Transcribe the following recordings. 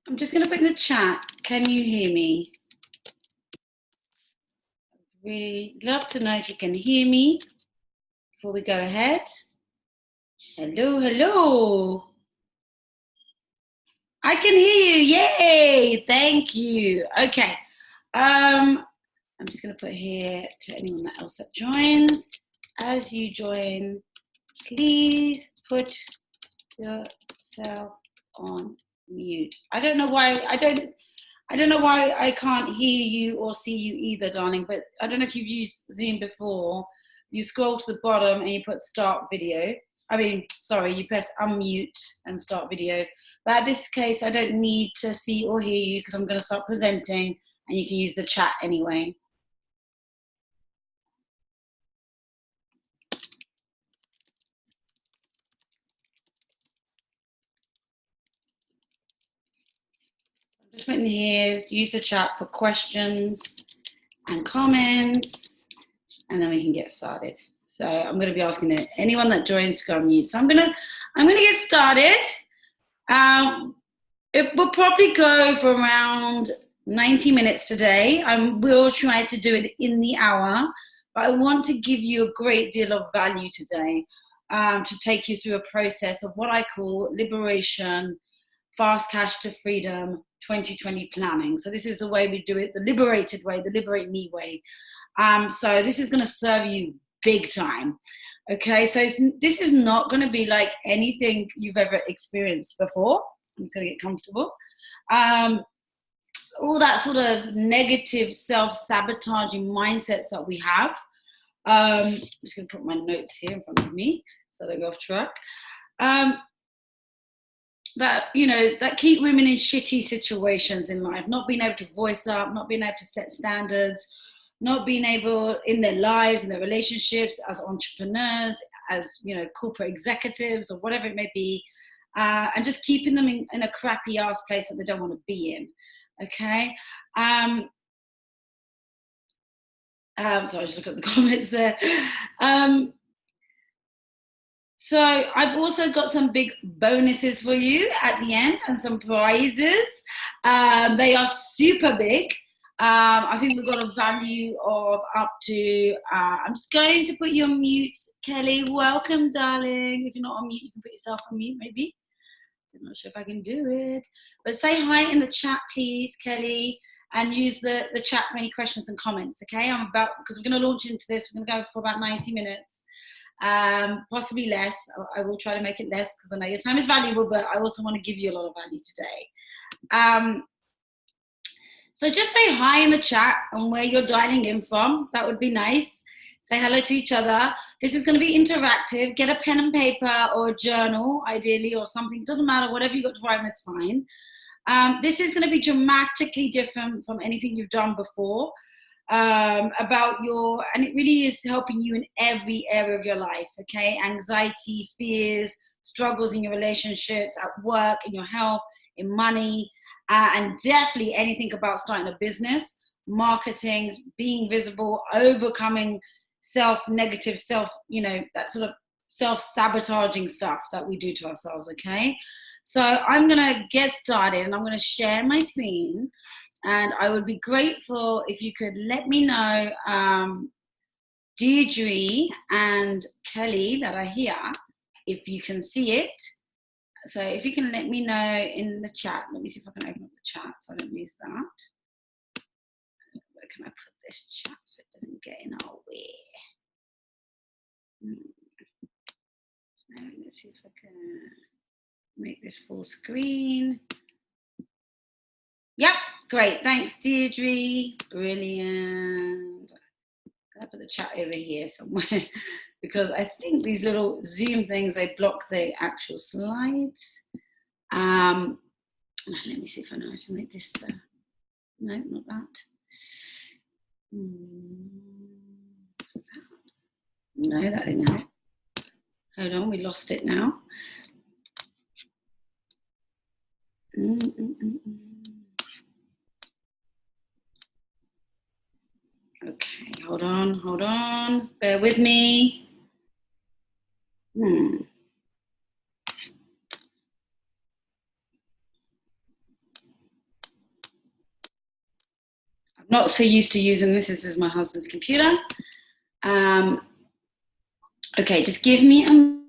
I'm just going to put in the chat. Can you hear me? Really love to know if you can hear me before we go ahead. Hello, hello. I can hear you. Yay! Thank you. Okay. I'm just going to put here to anyone else that joins. As you join, please put yourself on mute. I don't know why I can't hear you or see you either, darling, but I don't know if you've used Zoom before. You scroll to the bottom and you put start video. You press unmute and start video. But in this case, I don't need to see or hear you because I'm going to start presenting and you can use the chat anyway. Just putting here, use the chat for questions and comments, and then we can get started. So I'm going to be asking anyone that joins to go on mute. So I'm going to get started. It will probably go for around 90 minutes today. I will try to do it in the hour, but I want to give you a great deal of value today to take you through a process of what I call liberation, fast cash to freedom, 2020 planning. So this is the way we do it, the liberated way, the liberate me way. So this is going to serve you big time. Okay, so this is not going to be like anything you've ever experienced before. I'm just going to get comfortable. All that sort of negative self-sabotaging mindsets that we have. I'm just going to put my notes here in front of me so I don't go off track. That keep women in shitty situations in life, not being able to voice up, not being able to set standards, not being able in their lives, in their relationships, as entrepreneurs, as corporate executives, or whatever it may be, and just keeping them in a crappy ass place that they don't want to be in. Okay. So I just look at the comments there. So I've also got some big bonuses for you at the end and some prizes. They are super big. I think we've got a value of up to, I'm just going to put you on mute, Kelly. Welcome, darling. If you're not on mute, you can put yourself on mute, maybe. I'm not sure if I can do it. But say hi in the chat, please, Kelly, and use the chat for any questions and comments, okay? Because we're going to launch into this. We're going to go for about 90 minutes. Possibly less. I will try to make it less because I know your time is valuable, but I also want to give you a lot of value today. So just say hi in the chat and where you're dialing in from. That would be nice. Say hello to each other. This is going to be interactive. Get a pen and paper or a journal, ideally, or something. Doesn't matter. Whatever you got to write is fine. This is going to be dramatically different from anything you've done before. And it really is helping you in every area of your life, okay? Anxiety, fears, struggles in your relationships, at work, in your health, in money, and definitely anything about starting a business, marketing, being visible, overcoming that sort of self-sabotaging stuff that we do to ourselves, okay? So I'm gonna get started and I'm gonna share my screen. And I would be grateful if you could let me know, Deirdre and Kelly that are here, if you can see it. So if you can let me know in the chat. Let me see if I can open up the chat so I don't lose that. Where can I put this chat so it doesn't get in our way? Let's see if I can make this full screen. Yep, great. Thanks, Deirdre. Brilliant. I'm gonna put the chat over here somewhere because I think these little Zoom things, they block the actual slides. Let me see if I know how to make this. No, not that. No, that didn't help. Hold on, we lost it now. Okay, hold on. Bear with me. Not so used to using this. This is my husband's computer. Okay, just give me a...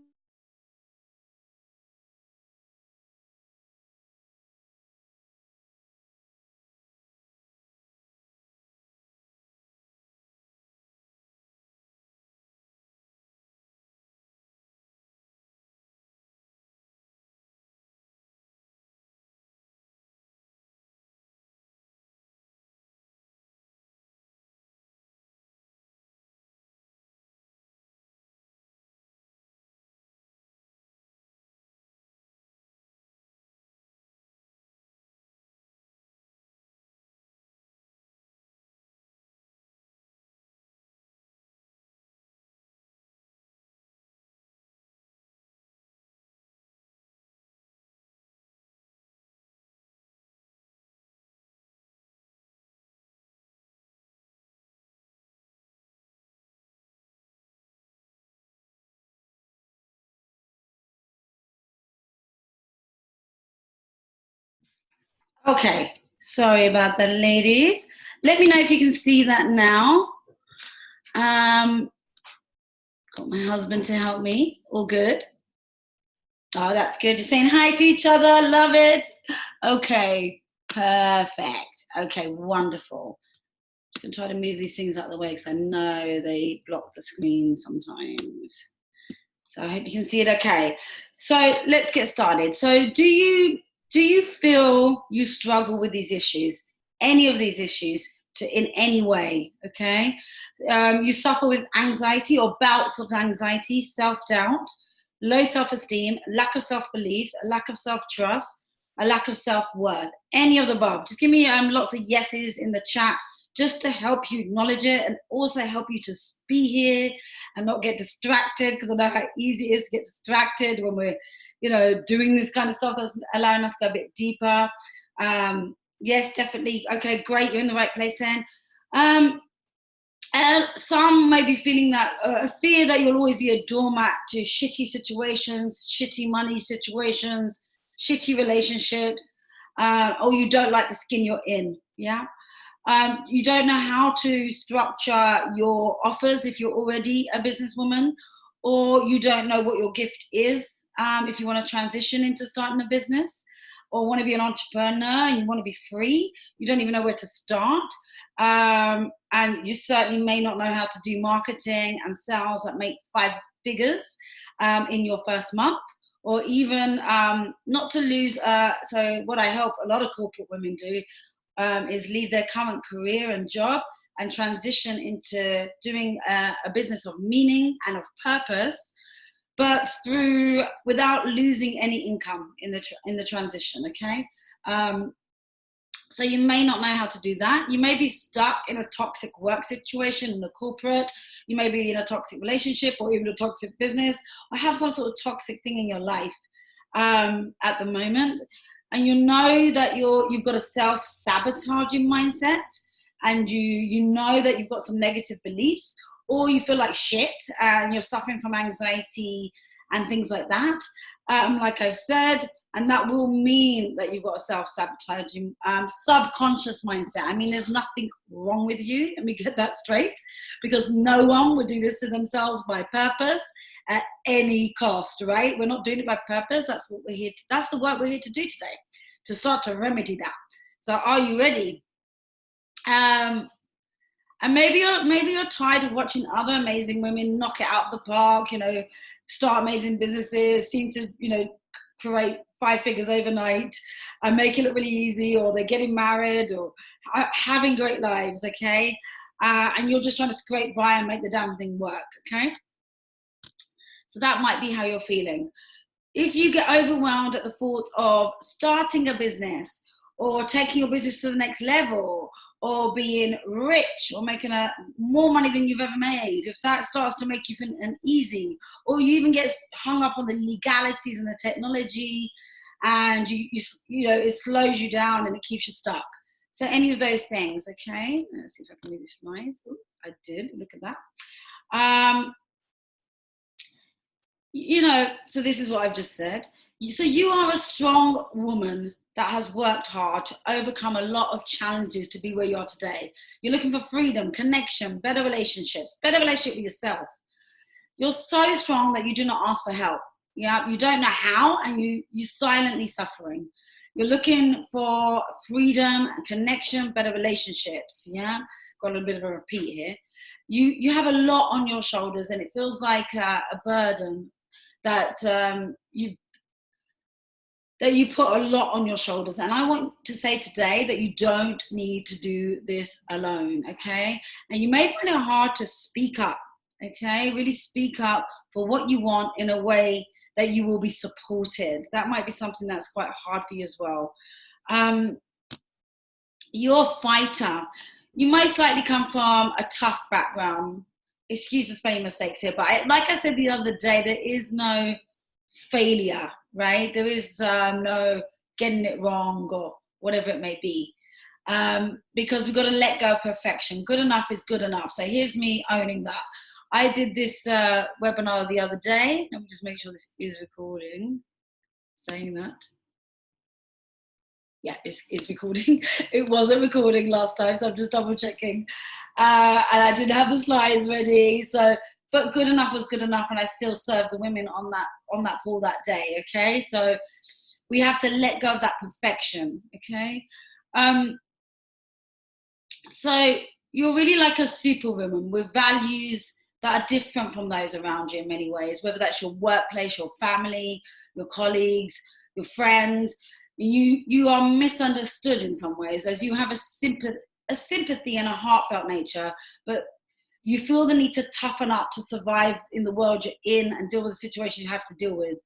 Okay, sorry about that, ladies. Let me know if you can see that now. Got my husband to help me. All good. Oh, that's good. You're saying hi to each other. Love it. Okay, perfect. Okay, wonderful. Just gonna try to move these things out of the way because I know they block the screen sometimes. So I hope you can see it okay. So let's get started. So do you feel you struggle with these issues, any of these issues, in any way? Okay, you suffer with anxiety or bouts of anxiety, self-doubt, low self-esteem, lack of self-belief, a lack of self-trust, a lack of self-worth. Any of the above. Just give me lots of yeses in the chat, just to help you acknowledge it and also help you to be here and not get distracted, because I know how easy it is to get distracted when we're, doing this kind of stuff that's allowing us to go a bit deeper. Yes, definitely. Okay, great. You're in the right place then. And some may be feeling that fear that you'll always be a doormat to shitty situations, shitty money situations, shitty relationships, or you don't like the skin you're in. Yeah. You don't know how to structure your offers if you're already a businesswoman, or you don't know what your gift is if you want to transition into starting a business or want to be an entrepreneur and you want to be free. You don't even know where to start. And you certainly may not know how to do marketing and sales that make 5 figures in your first month, or even not to lose. So what I help a lot of corporate women do is leave their current career and job and transition into doing a business of meaning and of purpose, but without losing any income in the transition. Okay, so you may not know how to do that. You may be stuck in a toxic work situation in the corporate. You may be in a toxic relationship or even a toxic business, or have some sort of toxic thing in your life at the moment. And you know that you've got a self-sabotaging mindset, and you know that you've got some negative beliefs, or you feel like shit and you're suffering from anxiety and things like that. Like I've said, and that will mean that you've got a self-sabotaging subconscious mindset. I mean, there's nothing wrong with you. Let me get that straight, because no one would do this to themselves by purpose at any cost, right? We're not doing it by purpose. That's what we're here to, that's the work we're here to do today, to start to remedy that. So are you ready? And maybe you're tired of watching other amazing women knock it out of the park, start amazing businesses, seem to, create 5 figures overnight and make it look really easy, or they're getting married or having great lives, okay? And you're just trying to scrape by and make the damn thing work, okay? So that might be how you're feeling. If you get overwhelmed at the thought of starting a business or taking your business to the next level or being rich or making more money than you've ever made, if that starts to make you feel uneasy, or you even get hung up on the legalities and the technology, and it slows you down and it keeps you stuck. So any of those things, okay? Let's see if I can move this slide. Ooh, I did, look at that. So this is what I've just said. So you are a strong woman that has worked hard to overcome a lot of challenges to be where you are today. You're looking for freedom, connection, better relationships, better relationship with yourself. You're so strong that you do not ask for help. Yeah, you don't know how, and you're silently suffering. You're looking for freedom and connection, better relationships. Yeah, got a bit of a repeat here. You have a lot on your shoulders, and it feels like a burden that you put a lot on your shoulders. And I want to say today that you don't need to do this alone, okay? And you may find it hard to speak up, okay? Really speak up for what you want in a way that you will be supported. That might be something that's quite hard for you as well. You're a fighter. You most likely come from a tough background. Excuse the spelling mistakes here, but like I said the other day, there is no failure, right? There is no getting it wrong or whatever it may be, because we've got to let go of perfection. Good enough is good enough. So here's me owning that. I did this webinar the other day. Let me just make sure this is recording. Saying that. Yeah, it's recording. It wasn't recording last time, so I'm just double checking. And I didn't have the slides ready, so but good enough was good enough, and I still served the women on that call that day. Okay, so we have to let go of that perfection. Okay, so you're really like a superwoman with values that are different from those around you in many ways, whether that's your workplace, your family, your colleagues, your friends. You are misunderstood in some ways, as you have a sympathy and a heartfelt nature, but you feel the need to toughen up to survive in the world you're in and deal with the situation you have to deal with.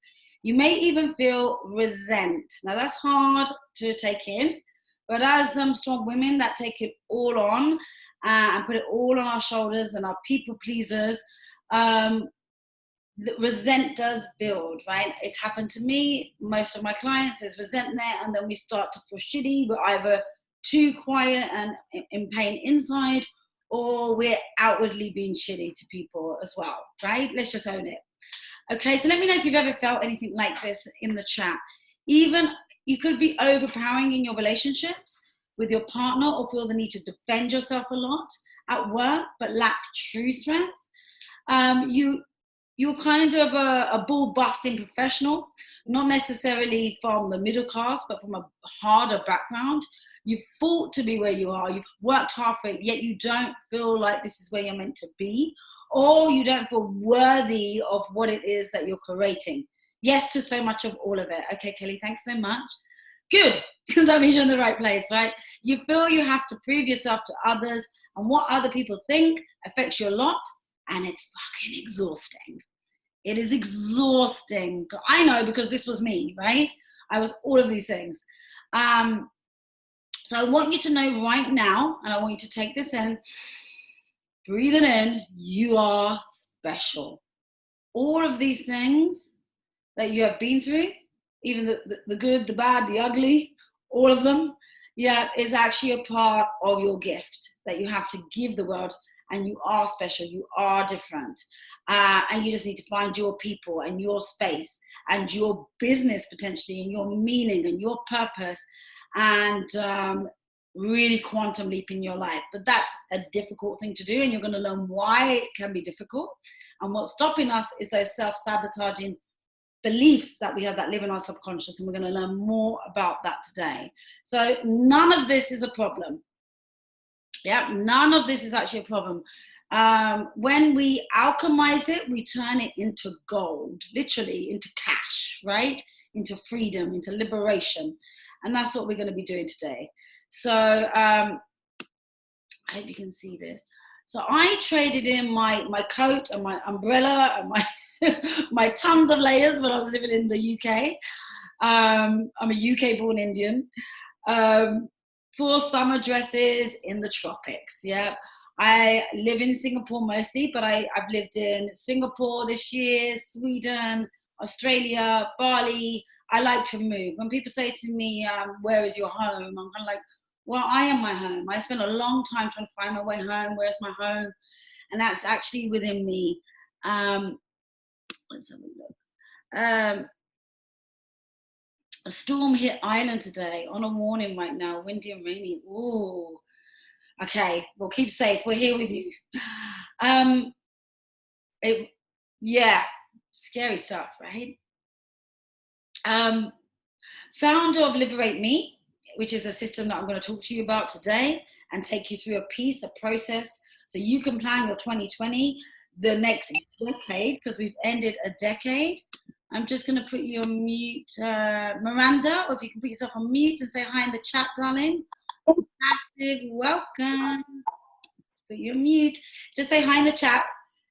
You may even feel resent. Now that's hard to take in, but as strong women that take it all on and put it all on our shoulders and our people pleasers, resent does build, right? It's happened to me. Most of my clients, there's resent there, and then we start to feel shitty. We're either too quiet and in pain inside, or we're outwardly being shitty to people as well, right? Let's just own it. Okay, so let me know if you've ever felt anything like this in the chat. Even you could be overpowering in your relationships with your partner, or feel the need to defend yourself a lot at work, but lack true strength. You're kind of a ball-busting professional, not necessarily from the middle class, but from a harder background. You've fought to be where you are. You've worked hard for it, yet you don't feel like this is where you're meant to be, or you don't feel worthy of what it is that you're creating. Yes to so much of all of it. Okay, Kelly, thanks so much. Good, because that means you're in the right place, right? You feel you have to prove yourself to others, and what other people think affects you a lot, and it's fucking exhausting. It is exhausting. I know, because this was me, right? I was all of these things. So I want you to know right now, and I want you to take this in, breathe it in, you are special. All of these things that you have been through, even the good, the bad, the ugly, all of them, yeah, is actually a part of your gift that you have to give the world. And you are special, you are different. And you just need to find your people and your space and your business potentially and your meaning and your purpose, and really quantum leap in your life. But that's a difficult thing to do, and you're going to learn why it can be difficult. And what's stopping us is those self-sabotaging beliefs that we have that live in our subconscious, and we're going to learn more about that today. So none of this is a problem. Yeah, none of this is actually a problem. When we alchemize it, we turn it into gold, literally into cash, right? Into freedom, into liberation. And that's what we're going to be doing today. So I hope you can see this. So I traded in my coat and my umbrella and my my tons of layers when I was living in the UK. I'm a UK born Indian. For summer dresses in the tropics. Yeah, I live in Singapore mostly, but I've lived in Singapore this year, Sweden, Australia, Bali. I like to move. When people say to me, where is your home? I'm kind of like, well, I am my home. I spent a long time trying to find my way home. Where's my home? And that's actually within me. Let's have a look. A storm hit Ireland today, on a warning right now, windy and rainy. Ooh. Okay, well, keep safe. We're here with you. It, yeah, scary stuff, right? Founder of Liberate Me, which is a system that I'm going to talk to you about today and take you through a process, so you can plan your 2020, the next decade, because we've ended a decade. I'm just going to put you on mute, Miranda, or if you can put yourself on mute and say hi in the chat, darling. Massive welcome. Put you on mute. Just say hi in the chat,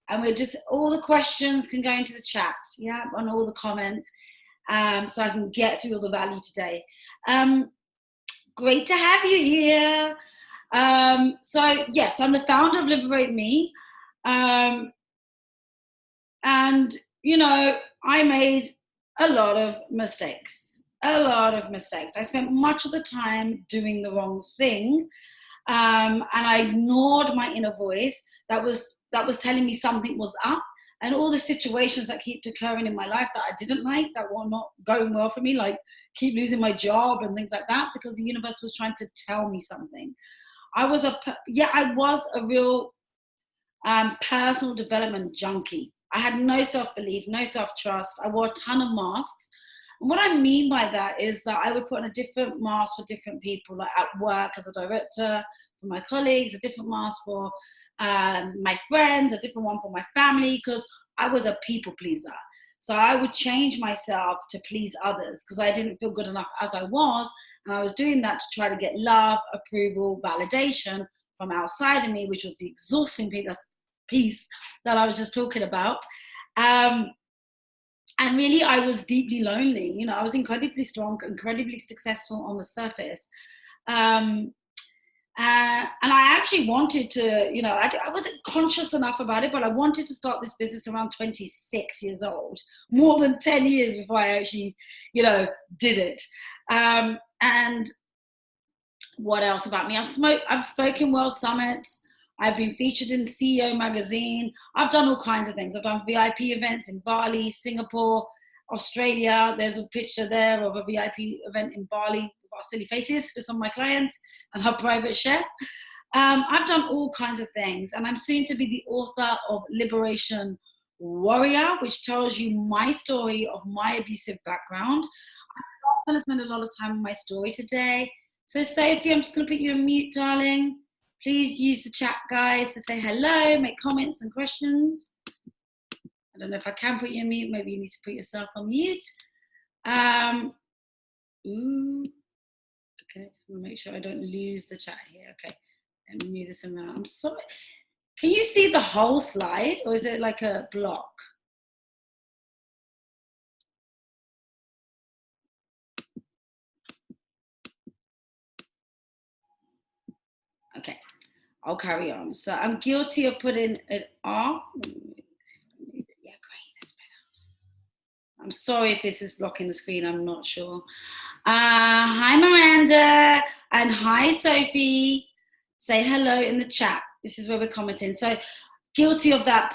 and we're just, all the questions can go into the chat, yeah, on all the comments, so I can get through all the value today. Great to have you here. So yes, I'm the founder of Liberate Me, and you know, I made a lot of mistakes. I spent much of the time doing the wrong thing, and I ignored my inner voice that was telling me something was up, and all the situations that kept occurring in my life that I didn't like, that were not going well for me, like keep losing my job and things like that, because the universe was trying to tell me something. I was a real personal development junkie. I had no self-belief, no self-trust. I wore a ton of masks. And what I mean by that is that I would put on a different mask for different people, like at work as a director, for my colleagues, a different mask for my friends, a different one for my family, because I was a people pleaser. So I would change myself to please others because I didn't feel good enough as I was. And I was doing that to try to get love, approval, validation from outside of me, which was the exhausting piece that I was just talking about. And really, I was deeply lonely. You know, I was incredibly strong, incredibly successful on the surface. And I actually wanted to, you know, I wasn't conscious enough about it, but I wanted to start this business around 26 years old, more than 10 years before I actually, you know, did it. And what else about me? I've spoken World Summits. I've been featured in CEO magazine. I've done all kinds of things. I've done VIP events in Bali, Singapore, Australia. There's a picture there of a VIP event in Bali with our silly faces for some of my clients and her private chef. I've done all kinds of things, and I'm soon to be the author of Liberation Warrior, which tells you my story of my abusive background. I'm not going to spend a lot of time on my story today. So Sophie, I'm just going to put you on mute, darling. Please use the chat, guys, to say hello, make comments and questions. I don't know if I can put you on mute. Maybe you need to put yourself on mute. Okay, just want to make sure I don't lose the chat here. Okay, let me move this around. I'm sorry. Can you see the whole slide, or is it like a block? Okay, I'll carry on. So I'm guilty of putting it off. Yeah, great, that's better. I'm sorry if this is blocking the screen, I'm not sure. Hi Miranda, and hi Sophie. Say hello in the chat. This is where we're commenting. So guilty of that,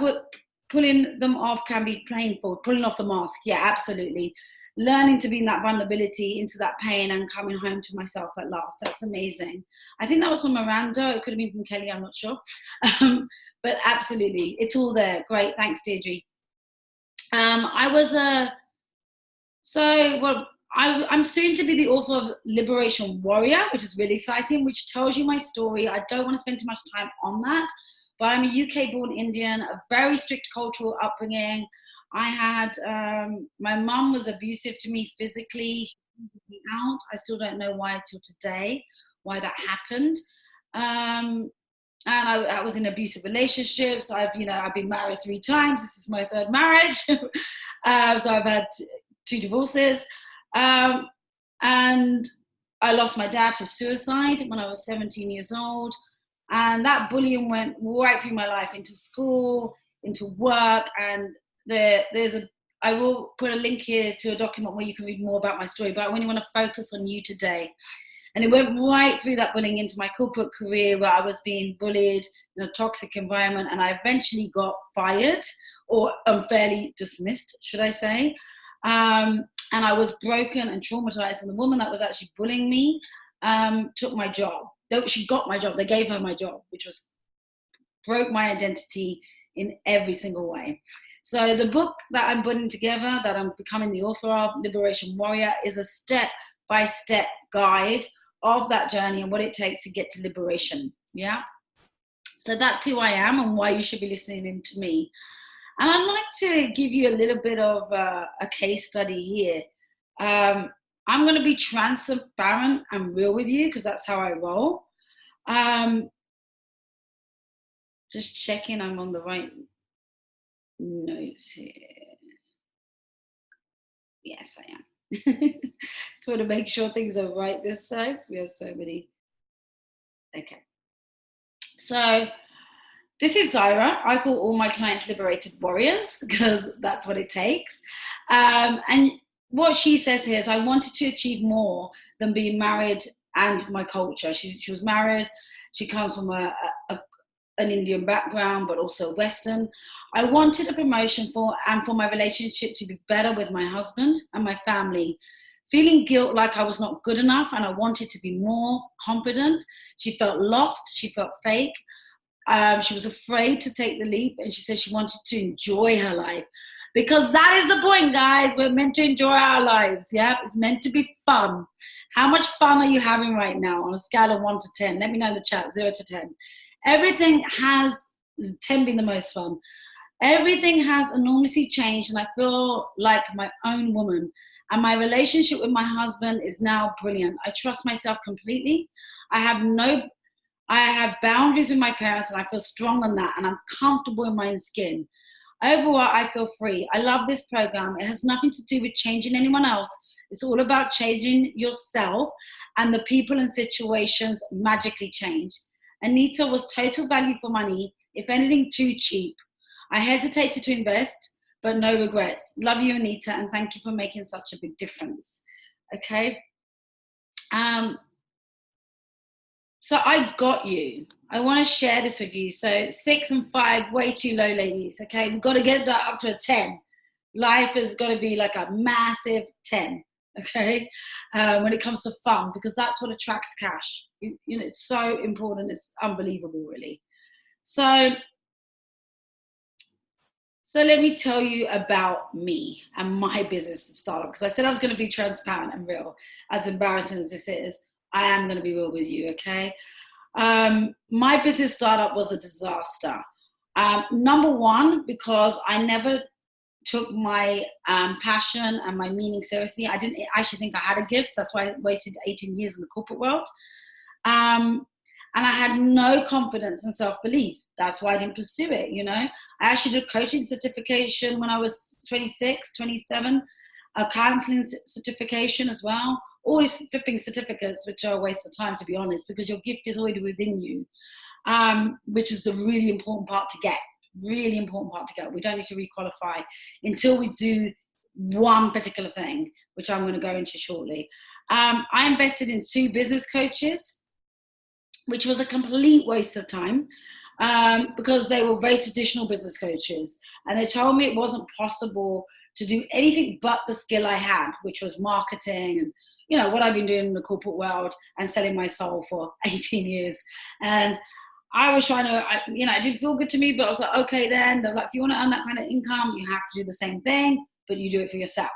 pulling them off can be painful, pulling off the mask, yeah, absolutely. Learning to be in that vulnerability, into that pain, and coming home to myself at last. That's amazing. I think that was from Miranda. It could have been from Kelly, I'm not sure. But absolutely, it's all there. Great, thanks, Deirdre. I'm soon to be the author of Liberation Warrior, which is really exciting, which tells you my story. I don't want to spend too much time on that, but I'm a UK-born Indian, a very strict cultural upbringing. I had, my mum was abusive to me physically. She kicked me out. I still don't know why till today, why that happened. And I was in abusive relationships. I've been married 3 times. This is my 3rd marriage. So I've had 2 divorces. And I lost my dad to suicide when I was 17 years old. And that bullying went right through my life, into school, into work. And I will put a link here to a document where you can read more about my story, but I really want to focus on you today. And it went right through that bullying into my corporate career, where I was being bullied in a toxic environment, and I eventually got fired, or unfairly dismissed, should I say. And I was broken and traumatized. And the woman that was actually bullying me took my job. She got my job. They gave her my job, which broke my identity in every single way. So the book that I'm putting together, that I'm becoming the author of, Liberation Warrior, is a step-by-step guide of that journey and what it takes to get to liberation. Yeah. So that's who I am and why you should be listening in to me. And I'd like to give you a little bit of a case study here. I'm going to be transparent and real with you because that's how I roll. Just checking I'm on the right notes here. Yes, I am. So to make sure things are right this time, because we have so many. Okay. So this is Zyra. I call all my clients liberated warriors because that's what it takes. And what she says here is, I wanted to achieve more than being married and my culture. She was married. She comes from an Indian background, but also Western. I wanted a promotion for my relationship to be better with my husband and my family. Feeling guilt like I was not good enough, and I wanted to be more confident. She felt lost. She felt fake. She was afraid to take the leap, and she said she wanted to enjoy her life. Because that is the point, guys. We're meant to enjoy our lives, yeah? It's meant to be fun. How much fun are you having right now on a scale of 1 to 10? Let me know in the chat, 0 to 10. Everything has, 10 being the most fun. Everything has enormously changed, and I feel like my own woman. And my relationship with my husband is now brilliant. I trust myself completely. I have boundaries with my parents, and I feel strong on that, and I'm comfortable in my own skin. Overall, I feel free. I love this program. It has nothing to do with changing anyone else. It's all about changing yourself, and the people and situations magically change. Anita was total value for money, if anything, too cheap. I hesitated to invest, but no regrets. Love you, Anita, and thank you for making such a big difference. Okay. So I got you. I want to share this with you. So 6 and 5, way too low, ladies. Okay, we've got to get that up to a 10. Life has got to be like a massive 10. Okay, when it comes to fun, because that's what attracts cash. You know, it's so important. It's unbelievable, really. So let me tell you about me and my business startup, because I said I was going to be transparent and real. As embarrassing as this is, I am going to be real with you, okay? My business startup was a disaster. Number one, because I never took my passion and my meaning seriously. I didn't actually think I had a gift. That's why I wasted 18 years in the corporate world. And I had no confidence and self-belief. That's why I didn't pursue it, you know. I actually did coaching certification when I was 26, 27, a counseling certification as well. All these flipping certificates, which are a waste of time, to be honest, because your gift is already within you, which is the really important part to get. Really important part to get. We don't need to requalify until we do one particular thing, which I'm going to go into shortly. I invested in 2 business coaches, which was a complete waste of time, because they were very traditional business coaches. And they told me it wasn't possible to do anything but the skill I had, which was marketing and, you know, what I've been doing in the corporate world and selling my soul for 18 years. And I was trying to, it didn't feel good to me, but I was like, okay, then. They're like, if you want to earn that kind of income, you have to do the same thing, but you do it for yourself.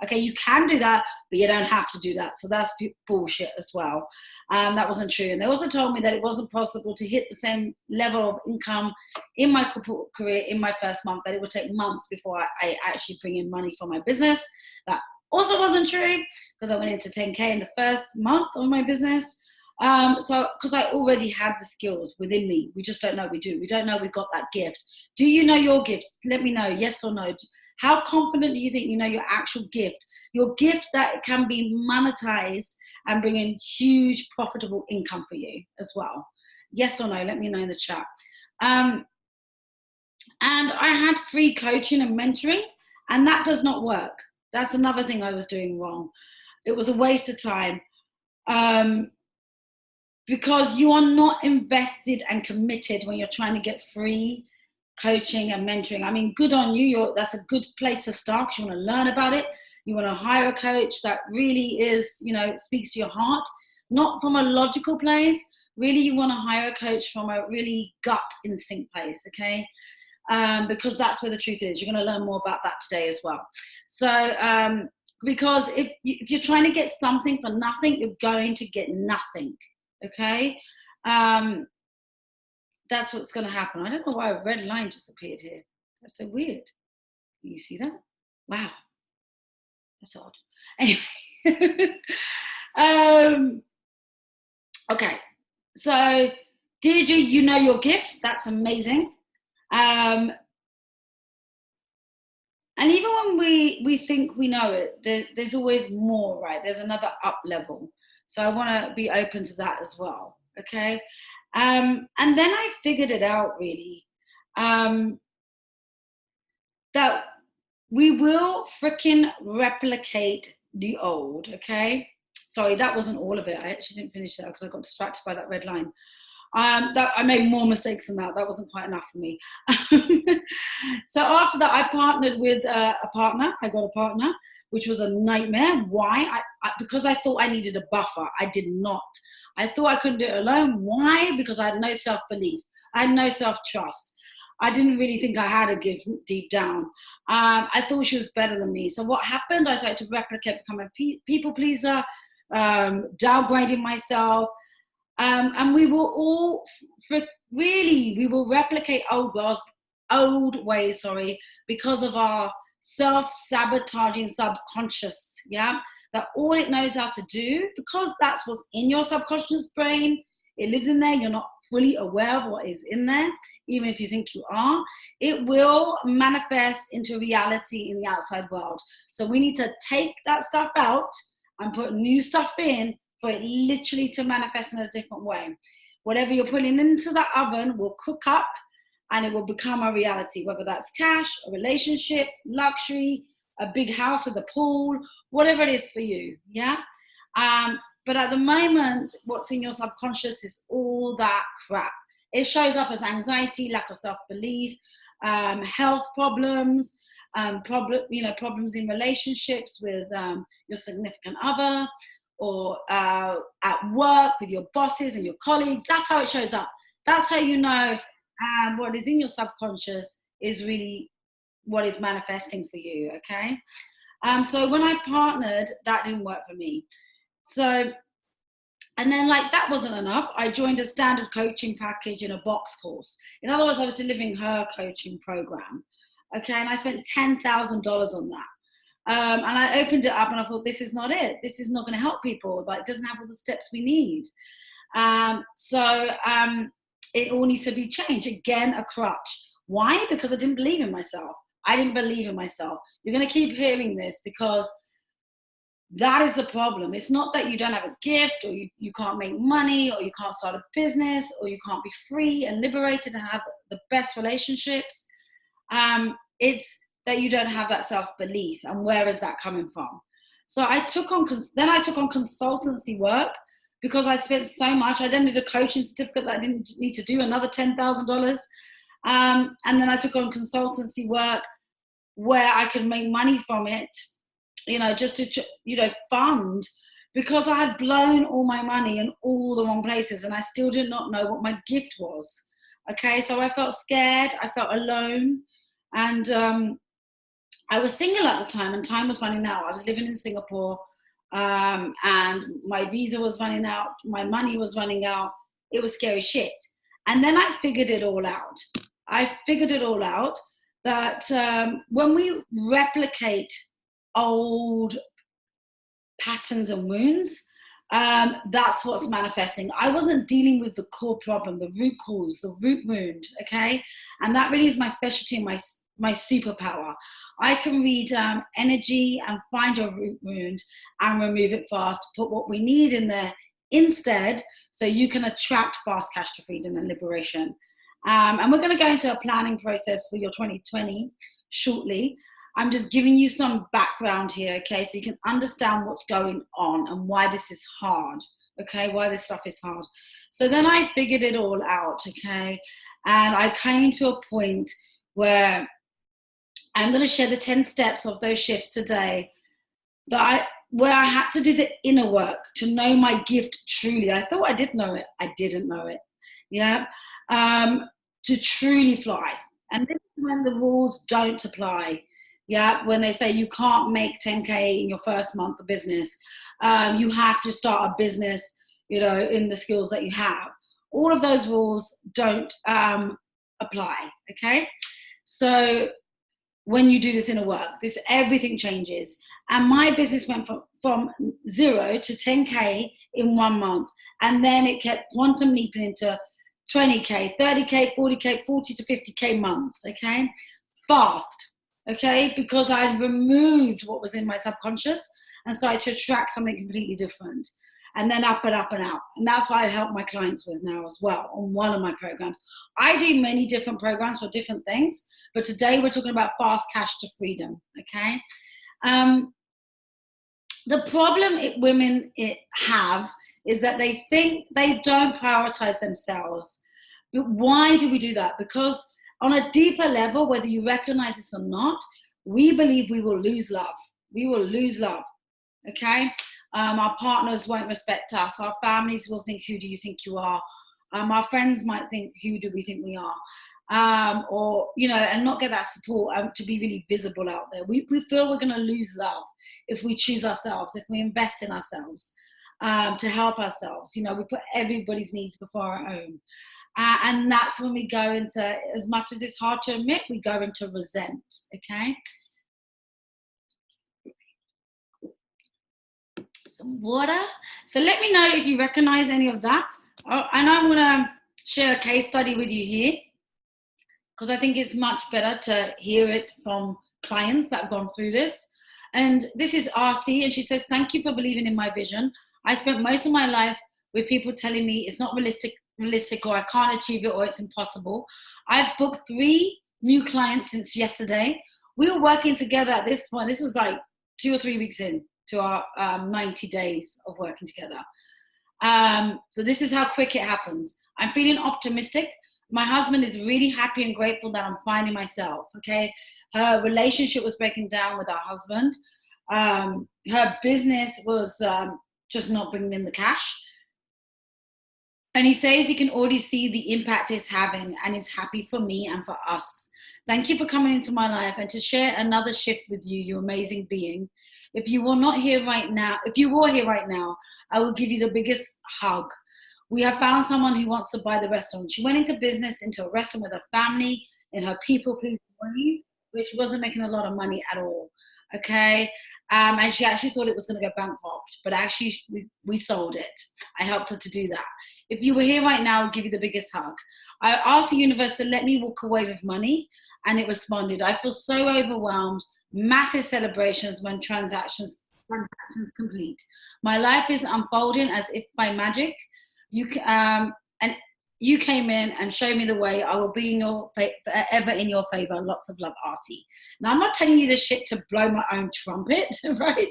Okay, you can do that, but you don't have to do that. So that's bullshit as well. That wasn't true. And they also told me that it wasn't possible to hit the same level of income in my corporate career in my first month, that it would take months before I actually bring in money for my business. That also wasn't true, because I went into 10K in the first month of my business. Because I already had the skills within me. We just don't know we do. We don't know we've got that gift. Do you know your gift? Let me know, yes or no. How confident do you think you know your actual gift? Your gift that can be monetized and bring in huge profitable income for you as well. Yes or no? Let me know in the chat. And I had free coaching and mentoring, and that does not work. That's another thing I was doing wrong. It was a waste of time. Because you are not invested and committed when you're trying to get free coaching and mentoring. I mean, good on you. That's a good place to start because you want to learn about it. You want to hire a coach that really is, you know, speaks to your heart, not from a logical place. Really, you want to hire a coach from a really gut instinct place, okay? Because that's where the truth is. You're going to learn more about that today as well. So, because if you're trying to get something for nothing, you're going to get nothing, okay? That's what's going to happen. I don't know why a red line just appeared here. That's so weird. Can you see that? Wow. That's odd. Anyway. Okay. So, Deirdre, you know your gift. That's amazing. And even when we think we know it, there's always more, right? There's another up level. So I want to be open to that as well. Okay. And then I figured it out really, that we will freaking replicate the old. Okay. Sorry, that wasn't all of it. I actually didn't finish that because I got distracted by that red line. That I made more mistakes than that. That wasn't quite enough for me. So after that, I partnered with a partner. I got a partner, which was a nightmare. Why? Because I thought I needed a buffer. I did not. I thought I couldn't do it alone. Why? Because I had no self-belief. I had no self-trust. I didn't really think I had a gift deep down. I thought she was better than me. So what happened? I started to replicate, become a people pleaser, downgrading myself. And we will all, we will replicate old ways, because of our self-sabotaging subconscious, yeah? That all it knows how to do, because that's what's in your subconscious brain, it lives in there, you're not fully aware of what is in there, even if you think you are, it will manifest into reality in the outside world. So we need to take that stuff out and put new stuff in for it literally to manifest in a different way. Whatever you're putting into the oven will cook up and it will become a reality, whether that's cash, a relationship, luxury, a big house with a pool, whatever it is for you, yeah? But at the moment, what's in your subconscious is all that crap. It shows up as anxiety, lack of self-belief, health problems, problems in relationships with your significant other, or at work with your bosses and your colleagues. That's how it shows up. That's how you know what is in your subconscious is really what is manifesting for you, okay? So when I partnered, that didn't work for me. So, and then that wasn't enough. I joined a standard coaching package in a box course. In other words, I was delivering her coaching program, okay? And I spent $10,000 on that. And I opened it up and I thought, this is not it. This is not going to help people. It doesn't have all the steps we need. So it all needs to be changed. Again, a crutch. Why? Because I didn't believe in myself. I didn't believe in myself. You're going to keep hearing this because that is the problem. It's not that you don't have a gift, or you can't make money, or you can't start a business, or you can't be free and liberated and have the best relationships. It's that you don't have that self-belief. And where is that coming from? So I took on consultancy work because I spent so much. I then did a coaching certificate that I didn't need to do, another $10,000. And then I took on consultancy work where I could make money from it, just to, fund, because I had blown all my money in all the wrong places and I still did not know what my gift was. Okay, so I felt scared, I felt alone, and I was single at the time and time was running out. I was living in Singapore, and my visa was running out, my money was running out. It was scary shit. And then I figured it all out. That when we replicate old patterns and wounds, that's what's manifesting. I wasn't dealing with the core problem, the root cause, the root wound, okay? And that really is my specialty and my superpower. I can read energy and find your root wound and remove it fast, put what we need in there instead, so you can attract fast cash to freedom and liberation. And we're going to go into a planning process for your 2020 shortly. I'm just giving you some background here, okay, so you can understand what's going on and why this is hard, okay, why this stuff is hard. So then I figured it all out, okay, and I came to a point where I'm going to share the 10 steps of those shifts today where I had to do the inner work to know my gift truly. I thought I did know it. I didn't know it. Yeah. To truly fly. And this is when the rules don't apply. Yeah. When they say you can't make 10K in your first month of business, you have to start a business, in the skills that you have. All of those rules don't apply. Okay. So when you do this inner work, everything changes. And my business went from 0 to 10K in 1 month. And then it kept quantum leaping into 20K, 30K, 40K, 40 to 50K months, okay? Fast, okay? Because I'd removed what was in my subconscious and started to attract something completely different. And then up and up and out. And that's what I help my clients with now as well on one of my programs. I do many different programs for different things, but today we're talking about fast cash to freedom, okay? The problem women have is that they think they don't prioritize themselves. But why do we do that? Because on a deeper level, whether you recognize this or not, we believe we will lose love. We will lose love, okay? Our partners won't respect us. Our families will think, who do you think you are? Our friends might think, who do we think we are? And not get that support to be really visible out there. We feel we're going to lose love if we choose ourselves, if we invest in ourselves, to help ourselves. We put everybody's needs before our own. And that's when we go into, as much as it's hard to admit, we go into resent, okay? Some water. So let me know if you recognize any of that. And I'm going to share a case study with you here, because I think it's much better to hear it from clients that have gone through this. And this is RC, and she says, thank you for believing in my vision. I spent most of my life with people telling me it's not realistic, or I can't achieve it, or it's impossible. I've booked 3 new clients since yesterday. We were working together at this point. This was like 2 or 3 weeks in to our 90 days of working together. So this is how quick it happens. I'm feeling optimistic. My husband is really happy and grateful that I'm finding myself, okay? Her relationship was breaking down with our husband. Her business was just not bringing in the cash. And he says he can already see the impact it's having, and is happy for me and for us. Thank you for coming into my life and to share another shift with you, you amazing being. If you were here right now, I will give you the biggest hug. We have found someone who wants to buy the restaurant. She went into a restaurant with her family in her people-pleasing ways, where she wasn't making a lot of money at all, okay? And she actually thought it was going to go bankrupt, but actually we sold it. I helped her to do that. If you were here right now, I'll give you the biggest hug. I asked the universe to let me walk away with money, and it responded. I feel so overwhelmed. Massive celebrations when transactions complete. My life is unfolding as if by magic. And you came in and showed me the way. I will be forever in your favor. Lots of love, Artie. Now, I'm not telling you this shit to blow my own trumpet, right?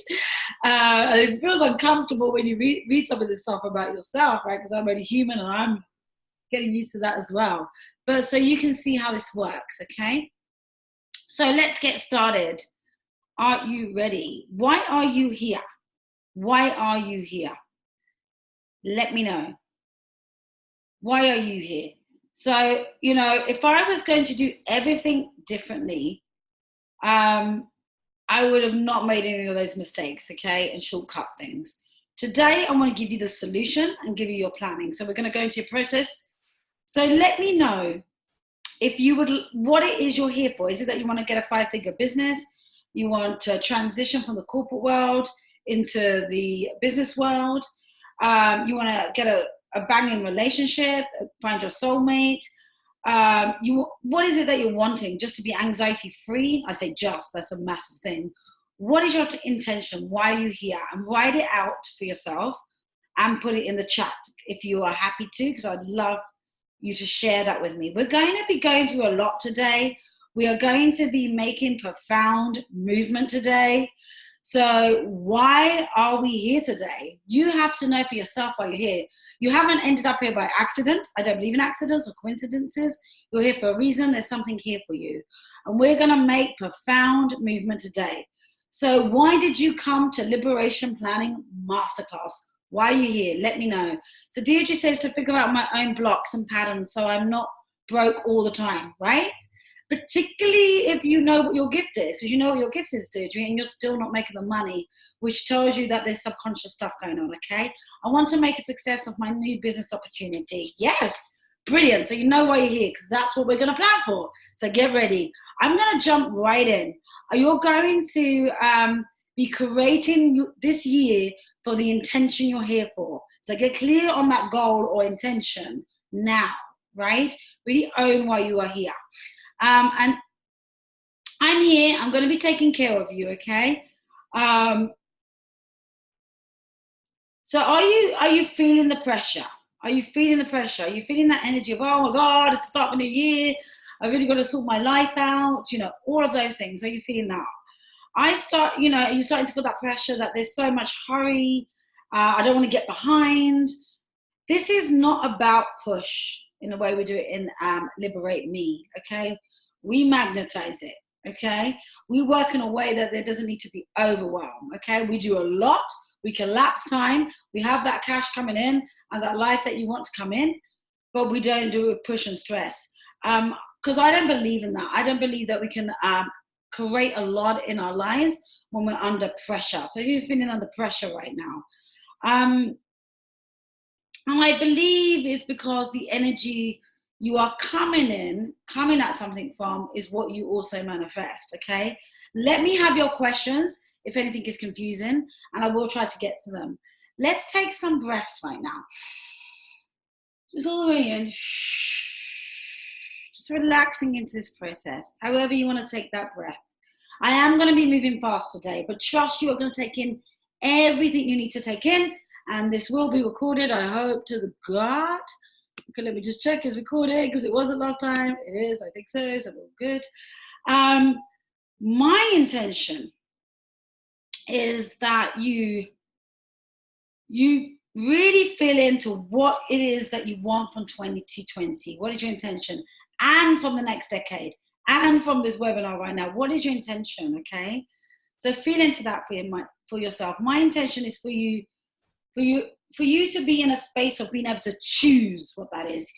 It feels uncomfortable when you read some of this stuff about yourself, right? Because I'm only human and I'm getting used to that as well. But so you can see how this works, okay? So let's get started. Are you ready? Why are you here? Why are you here? Let me know. Why are you here? So, if I was going to do everything differently, I would have not made any of those mistakes, okay, and shortcut things. Today, I want to give you the solution and give you your planning. So we're going to go into your process. So let me know what it is you're here for. Is it that you want to get a 5-figure business? You want to transition from the corporate world into the business world? You want to get a banging relationship, find your soulmate? What is it that you're wanting? Just to be anxiety free? I say that's a massive thing. What is your intention? Why are you here? And write it out for yourself and put it in the chat if you are happy to, because I'd love you to share that with me. We're going to be going through a lot today. We are going to be making profound movement today. So why are we here today? You have to know for yourself why you're here. You haven't ended up here by accident. I don't believe in accidents or coincidences. You're here for a reason. There's something here for you. And we're going to make profound movement today. So why did you come to Liberation Planning Masterclass? Why are you here? Let me know. So Deirdre says to figure out my own blocks and patterns so I'm not broke all the time, right? Particularly if you know what your gift is, because you know what your gift is, Deirdre, and you're still not making the money, which tells you that there's subconscious stuff going on, okay? I want to make a success of my new business opportunity. Yes, brilliant. So you know why you're here, because that's what we're going to plan for. So get ready. I'm going to jump right in. You're going to be creating this year for the intention you're here for. So get clear on that goal or intention now, right? Really own why you are here. And I'm here. I'm going to be taking care of you, okay? So are you feeling the pressure? Are you feeling the pressure? Are you feeling that energy of, oh my God, it's the start of the new year. I really got to sort my life out. You know, all of those things. Are you feeling that? Are you starting to feel that pressure that there's so much hurry. I don't want to get behind. This is not about push in the way we do it in Liberate Me, okay? We magnetize it, okay? We work in a way that there doesn't need to be overwhelm, okay? We do a lot. We collapse time. We have that cash coming in and that life that you want to come in, but we don't do it with push and stress. Because I don't believe in that. I don't believe that we can create a lot in our lives when we're under pressure. So who's feeling under pressure right now? And I believe it's because the energy you are coming at something from is what you also manifest, okay? Let me have your questions if anything is confusing, and I will try to get to them. Let's take some breaths right now. Just all the way in. Just relaxing into this process, however you want to take that breath. I am going to be moving fast today, but trust you are going to take in everything you need to take in, and this will be recorded, I hope, to the God. Okay, let me just check it's recorded, because it wasn't last time. It is, I think so, so we're good. My intention is that you really feel into what it is that you want from 2020. What is your intention? And from the next decade, and from this webinar right now, what is your intention, okay? So feel into that for yourself. My intention is for you to be in a space of being able to choose what that is,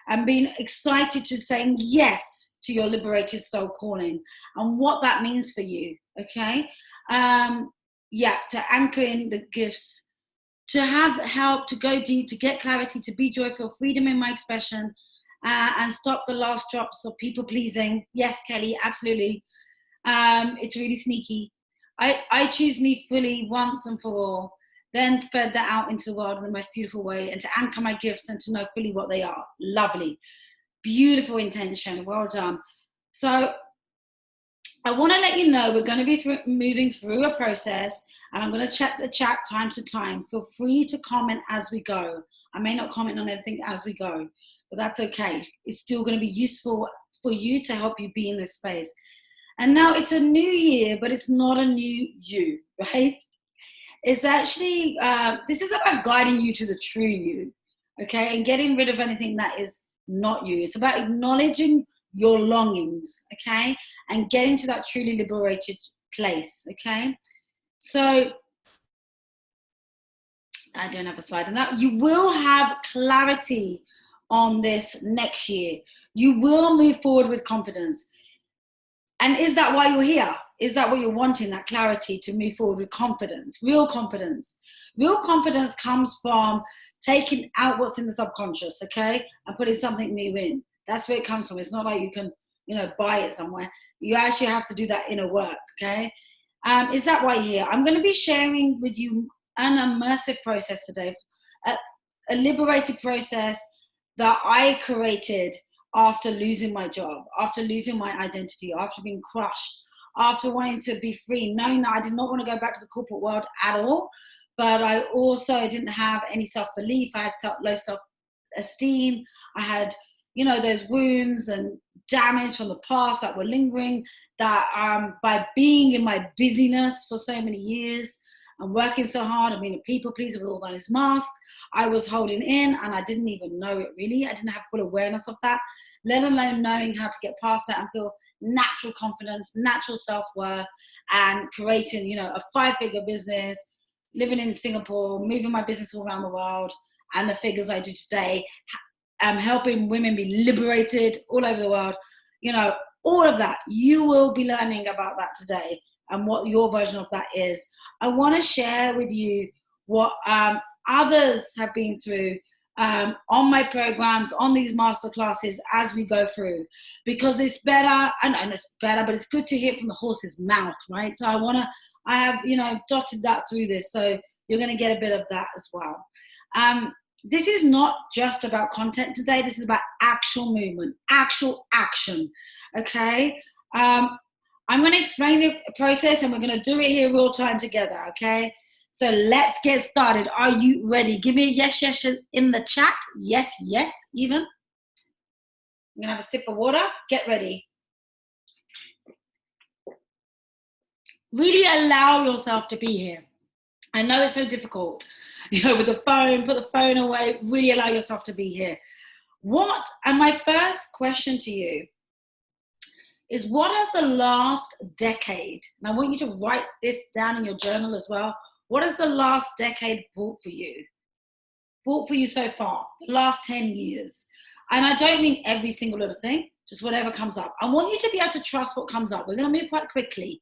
and being excited to saying yes to your liberated soul calling and what that means for you, okay? To anchor in the gifts, to have help, to go deep, to get clarity, to be joyful, freedom in my expression, and stop the last drops of people pleasing. Yes, Kelly, absolutely. It's really sneaky. I choose me fully once and for all, then spread that out into the world in the most beautiful way, and to anchor my gifts and to know fully what they are. Lovely. Beautiful intention. Well done. So I want to let you know we're going to be moving through a process, and I'm going to check the chat time to time. Feel free to comment as we go. I may not comment on everything as we go, but that's okay. It's still going to be useful for you to help you be in this space. And now it's a new year, but it's not a new you, right? It's actually, this is about guiding you to the true you, okay? And getting rid of anything that is not you. It's about acknowledging your longings, okay? And getting to that truly liberated place, okay? So, I don't have a slide on that. You will have clarity on this next year. You will move forward with confidence. And is that why you're here? Is that what you're wanting, that clarity to move forward with confidence, real confidence? Real confidence comes from taking out what's in the subconscious, okay, and putting something new in. That's where it comes from. It's not like you can, buy it somewhere. You actually have to do that inner work, okay? Is that why you're here? I'm going to be sharing with you an immersive process today, a liberated process that I created after losing my job, after losing my identity, after being crushed, after wanting to be free, knowing that I did not want to go back to the corporate world at all, but I also didn't have any self-belief. I had low self-esteem. I had, those wounds and damage from the past that were lingering, that by being in my busyness for so many years and working so hard and being a people pleaser with all those masks, I was holding in, and I didn't even know it really. I didn't have full awareness of that, let alone knowing how to get past that and feel natural confidence, natural self-worth, and creating, you know, a 5-figure business, living in Singapore, moving my business all around the world, and the figures I do today, helping women be liberated all over the world, you know, all of that. You will be learning about that today and what your version of that is. I want to share with you what others have been through on my programs, on these masterclasses as we go through, because it's better, and it's better, but it's good to hear from the horse's mouth, right? So I have, you know, dotted that through this, so you're going to get a bit of that as well. This is not just about content today. This is about actual movement, actual action, okay? I'm going to explain the process, and we're going to do it here real time together, okay? So let's get started. Are you ready? Give me a yes, yes in the chat. Yes, yes, even. I'm going to have a sip of water. Get ready. Really allow yourself to be here. I know it's so difficult, you know, with the phone, put the phone away, really allow yourself to be here. And my first question to you is, what has the last decade, and I want you to write this down in your journal as well, what has the last decade brought for you? Brought for you so far, the last 10 years. And I don't mean every single little thing, just whatever comes up. I want you to be able to trust what comes up. We're going to move quite quickly,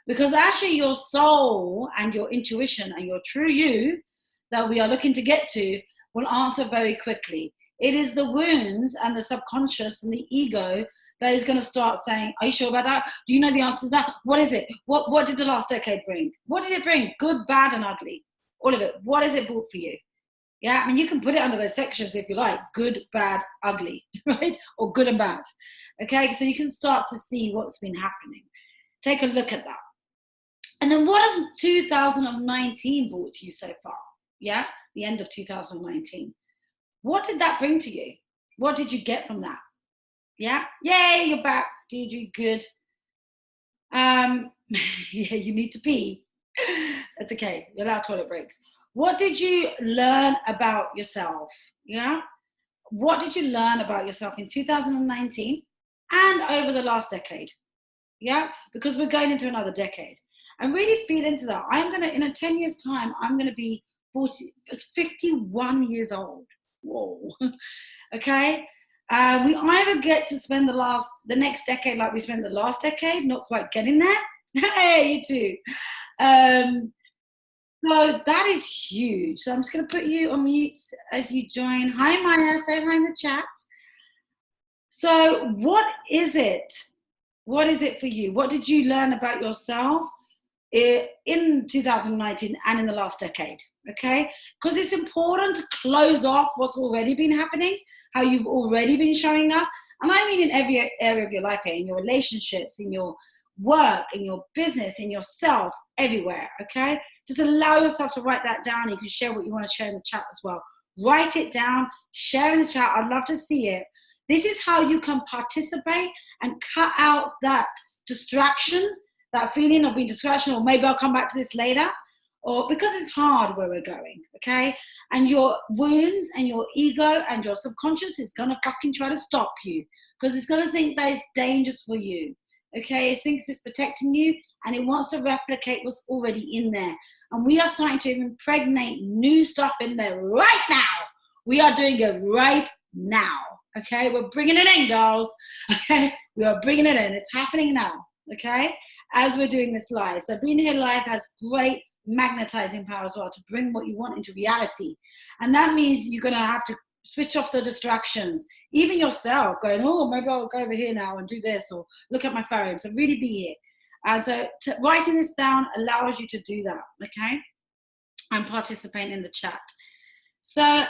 because actually your soul and your intuition and your true you that we are looking to get to will answer very quickly. It is the wounds and the subconscious and the ego that is going to start saying, are you sure about that? Do you know the answer to that? What is it? What did the last decade bring? What did it bring? Good, bad, and ugly. All of it. What has it brought for you? Yeah, I mean, you can put it under those sections if you like. Good, bad, ugly, right? Or good and bad. Okay, so you can start to see what's been happening. Take a look at that. And then what has 2019 brought to you so far? Yeah, the end of 2019. What did that bring to you? What did you get from that? Yeah, yay, you're back, Deirdre, good. Yeah, you need to pee. That's okay, you're allowed toilet breaks. What did you learn about yourself? Yeah, what did you learn about yourself in 2019 and over the last decade? Yeah, because we're going into another decade. And really feel into that. I'm going to, in 10 years time, I'm going to be 51 years old. Whoa. Okay. We either get to spend the next decade like we spent the last decade, not quite getting there. Hey, you too. So that is huge. So I'm just going to put you on mute as you join. Hi, Maya. Say hi in the chat. So what is it? What is it for you? What did you learn about yourself in 2019 and in the last decade? Okay, because it's important to close off what's already been happening, how you've already been showing up. And I mean in every area of your life here, in your relationships, in your work, in your business, in yourself, everywhere. Okay, just allow yourself to write that down. You can share what you want to share in the chat as well. Write it down, share in the chat. I'd love to see it. This is how you can participate and cut out that distraction, that feeling of being distraction, or maybe I'll come back to this later, or because it's hard where we're going, okay? And your wounds and your ego and your subconscious is gonna fucking try to stop you, because it's gonna think that it's dangerous for you, okay? It thinks it's protecting you, and it wants to replicate what's already in there. And we are starting to impregnate new stuff in there right now. We are doing it right now, okay? We're bringing it in, girls, okay? We are bringing it in. It's happening now, okay? As we're doing this live. So being here live has great magnetizing power as well to bring what you want into reality. And that means you're going to have to switch off the distractions, even yourself going, oh, maybe I'll go over here now and do this, or look at my phone. So really be here. And so writing this down allows you to do that, okay? And participate in the chat. So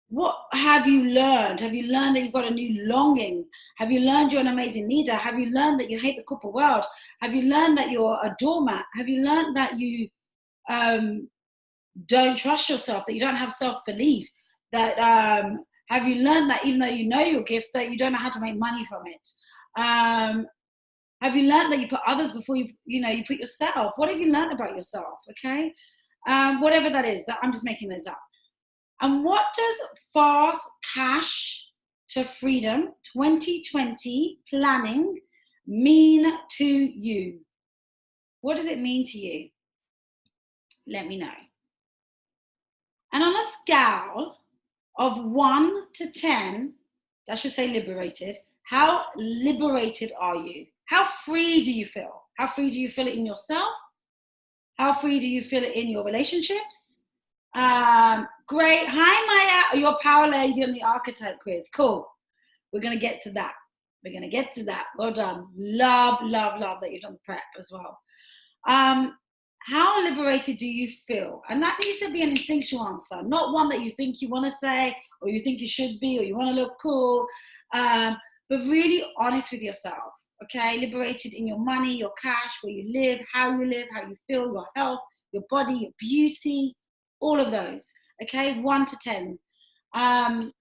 what have you learned? Have you learned that you've got a new longing? Have you learned you're an amazing leader? Have you learned that you hate the corporate world? Have you learned that you're a doormat? Have you learned that you don't trust yourself, that you don't have self-belief? That have you learned that even though you know your gift, that you don't know how to make money from it? Have you learned that you put others before you put yourself? What have you learned about yourself? Okay, whatever that is. That I'm just making those up. And what does fast cash to freedom 2020 planning mean to you? What does it mean to you? Let me know. And on a scale of 1 to 10, that should say liberated, how liberated are you? How free do you feel? How free do you feel it in yourself? How free do you feel it in your relationships? Great. Hi, Maya. You're power lady on the archetype quiz. Cool. We're going to get to that. We're going to get to that. Well done. Love, love, love that you've done the prep as well. How liberated do you feel? And that needs to be an instinctual answer, not one that you think you want to say, or you think you should be, or you want to look cool, but really honest with yourself, okay? Liberated in your money, your cash, where you live, how you feel, your health, your body, your beauty, all of those, okay? 1 to 10. 10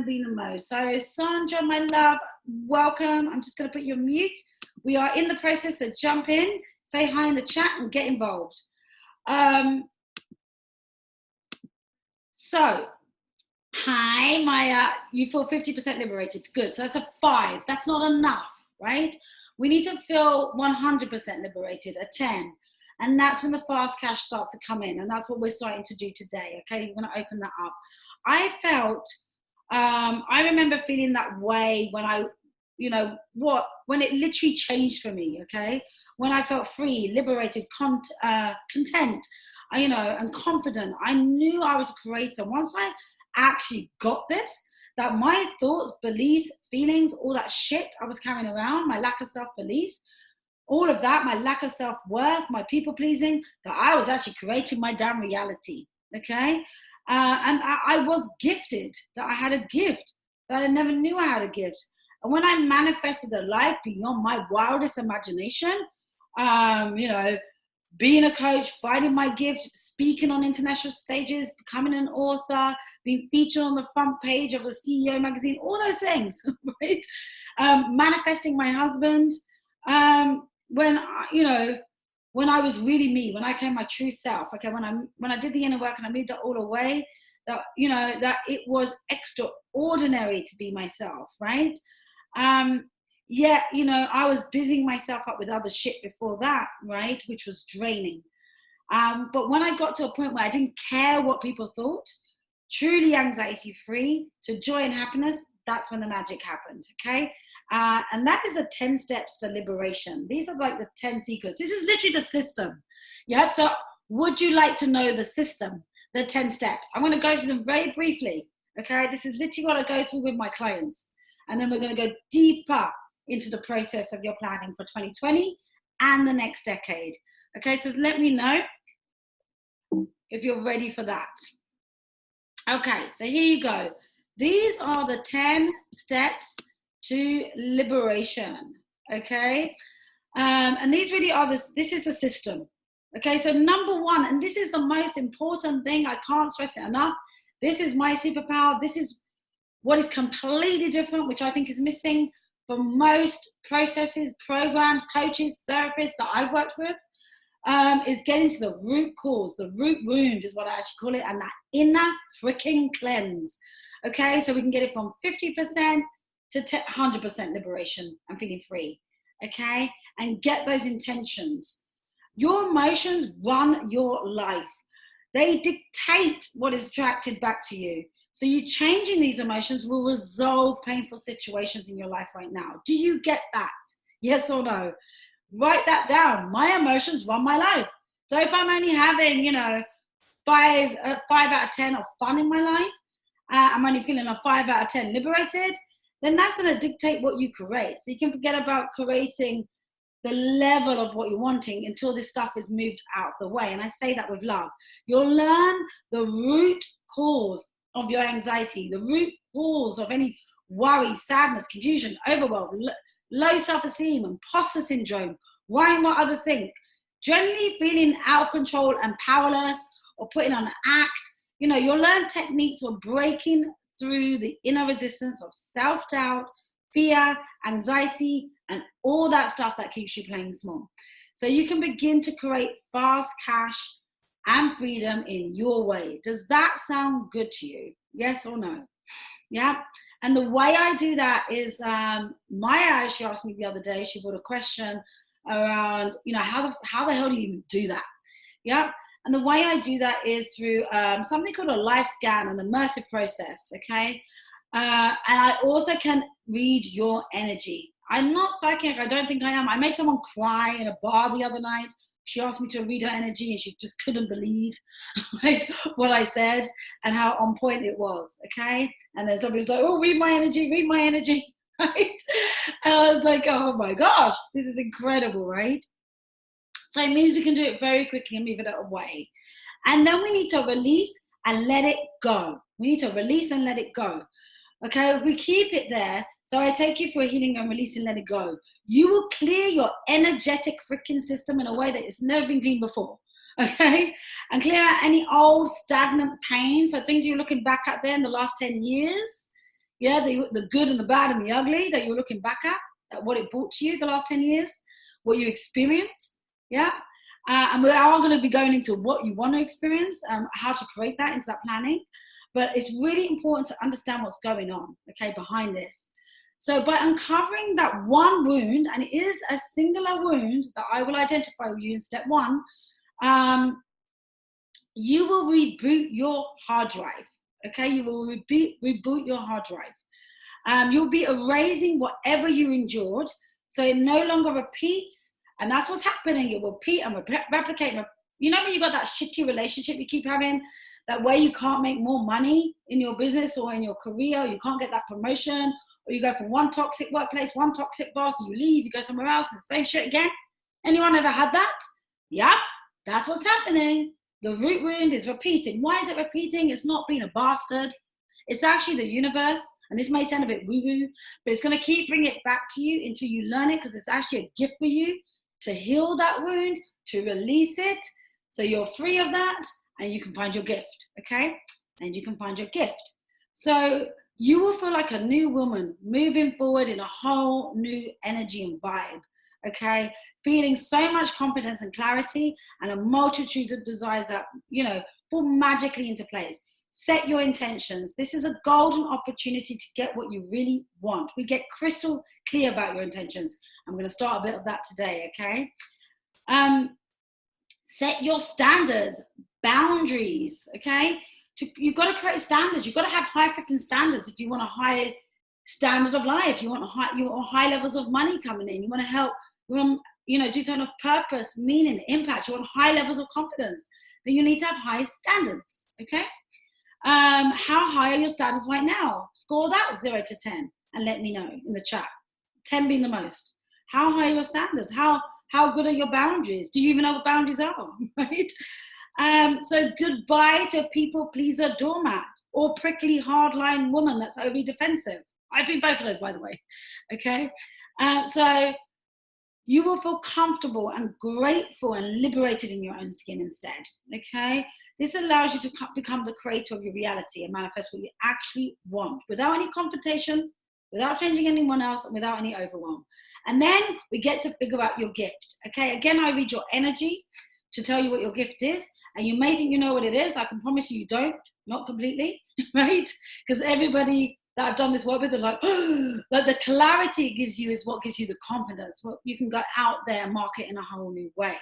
being the most. So Sandra, my love, welcome. I'm just going to put you on mute. We are in the process of jump in, say hi in the chat and get involved. So, hi, Maya, you feel 50% liberated. Good. So that's a 5. That's not enough, right? We need to feel 100% liberated, a 10. And that's when the fast cash starts to come in. And that's what we're starting to do today, okay? We're going to open that up. I remember feeling that way when when it literally changed for me, okay? When I felt free, liberated, content, and confident. I knew I was a creator. Once I actually got this, that my thoughts, beliefs, feelings, all that shit I was carrying around, my lack of self-belief, all of that, my lack of self-worth, my people-pleasing, that I was actually creating my damn reality, okay? And I was gifted, that I had a gift, that I never knew I had a gift. And when I manifested a life beyond my wildest imagination, being a coach, finding my gift, speaking on international stages, becoming an author, being featured on the front page of the CEO magazine, all those things, right? Manifesting my husband, when I was really me, when I came my true self, okay, when I did the inner work and I moved that all away, that it was extraordinary to be myself, right? I was busying myself up with other shit before that, right, which was draining. But when I got to a point where I didn't care what people thought, truly anxiety free to joy and happiness, that's when the magic happened, okay? And that is the 10 steps to liberation. These are like the 10 secrets. This is literally the system. Yep. So would you like to know the system, the 10 steps? I'm going to go through them very briefly, okay? This is literally what I go through with my clients. And then we're going to go deeper into the process of your planning for 2020 and the next decade. Okay, so let me know if you're ready for that. Okay, so here you go. These are the 10 steps to liberation, okay? And these really are, this is the system. Okay, so number 1, and this is the most important thing, I can't stress it enough. This is my superpower. This is what is completely different, which I think is missing from most processes, programs, coaches, therapists that I've worked with, is getting to the root cause. The root wound is what I actually call it, and that inner freaking cleanse. Okay, so we can get it from 50% to 100% liberation and feeling free. Okay, and get those intentions. Your emotions run your life. They dictate what is attracted back to you. So you changing these emotions will resolve painful situations in your life right now. Do you get that? Yes or no? Write that down. My emotions run my life. So if I'm only having, 5 out of 10 of fun in my life, I'm only feeling a 5 out of 10 liberated, then that's going to dictate what you create. So you can forget about creating the level of what you're wanting until this stuff is moved out of the way. And I say that with love. You'll learn the root cause of your anxiety, the root cause of any worry, sadness, confusion, overwhelm, low self-esteem, imposter syndrome, worrying what others think, generally feeling out of control and powerless, or putting on an act. You'll learn techniques for breaking through the inner resistance of self-doubt, fear, anxiety, and all that stuff that keeps you playing small. So you can begin to create fast cash and freedom in your way. Does that sound good to you? Yes or no? Yeah. And the way I do that is, Maya, she asked me the other day, she put a question around, how the hell do you even do that? Yeah. And the way I do that is through something called a life scan, an immersive process. Okay. And I also can read your energy. I'm not psychic. I don't think I am. I made someone cry in a bar the other night. She asked me to read her energy and she just couldn't believe like what I said and how on point it was. Okay. And then somebody was like, oh, read my energy, read my energy. Right. And I was like, oh my gosh, this is incredible. Right. So it means we can do it very quickly and move it away. And then we need to release and let it go. We need to release and let it go. Okay, if we keep it there, so I take you for a healing and release and let it go. You will clear your energetic freaking system in a way that it's never been cleaned before. Okay, and clear out any old stagnant pain. So things you're looking back at there in the last 10 years. Yeah, the good and the bad and the ugly that you're looking back at what it brought to you the last 10 years, what you experienced. Yeah. And we are going to be going into what you want to experience, how to create that into that planning. But it's really important to understand what's going on, okay, behind this. So by uncovering that one wound, and it is a singular wound that I will identify with you in step one, you will reboot your hard drive, okay? You will reboot your hard drive. You'll be erasing whatever you endured, so it no longer repeats. And that's what's happening. It will repeat and replicate. You know when you've got that shitty relationship you keep having, that way you can't make more money in your business or in your career, or you can't get that promotion, or you go from one toxic workplace, one toxic boss, and you leave, you go somewhere else, and the same shit again. Anyone ever had that? Yep, that's what's happening. The root wound is repeating. Why is it repeating? It's not being a bastard. It's actually the universe, and this may sound a bit woo-woo, but it's going to keep bringing it back to you until you learn it, because it's actually a gift for you to heal that wound, to release it, so you're free of that, and you can find your gift, okay? And you can find your gift. So you will feel like a new woman moving forward in a whole new energy and vibe, okay? Feeling so much confidence and clarity and a multitude of desires that, fall magically into place. Set your intentions. This is a golden opportunity to get what you really want. We get crystal clear about your intentions. I'm going to start a bit of that today, okay? Set your standards, boundaries, okay? You've got to create standards. You've got to have high freaking standards if you want a high standard of life. You want high levels of money coming in. You want to help, do something of purpose, meaning, impact. You want high levels of confidence. Then you need to have high standards, okay? How high are your standards right now? Score that 0 to 10 and let me know in the chat. 10 being the most. How high are your standards? How good are your boundaries? Do you even know what boundaries are? Right? So goodbye to a people pleaser doormat or prickly hardline woman that's overly defensive. I've been both of those, by the way. Okay. So you will feel comfortable and grateful and liberated in your own skin instead, okay? This allows you to become the creator of your reality and manifest what you actually want without any confrontation, without changing anyone else, and without any overwhelm. And then we get to figure out your gift, okay? Again, I read your energy to tell you what your gift is, and you may think you know what it is. I can promise you don't, not completely, right? Because everybody that I've done this work with are like, like the clarity it gives you is what gives you the confidence. Well, you can go out there and market in a whole new way.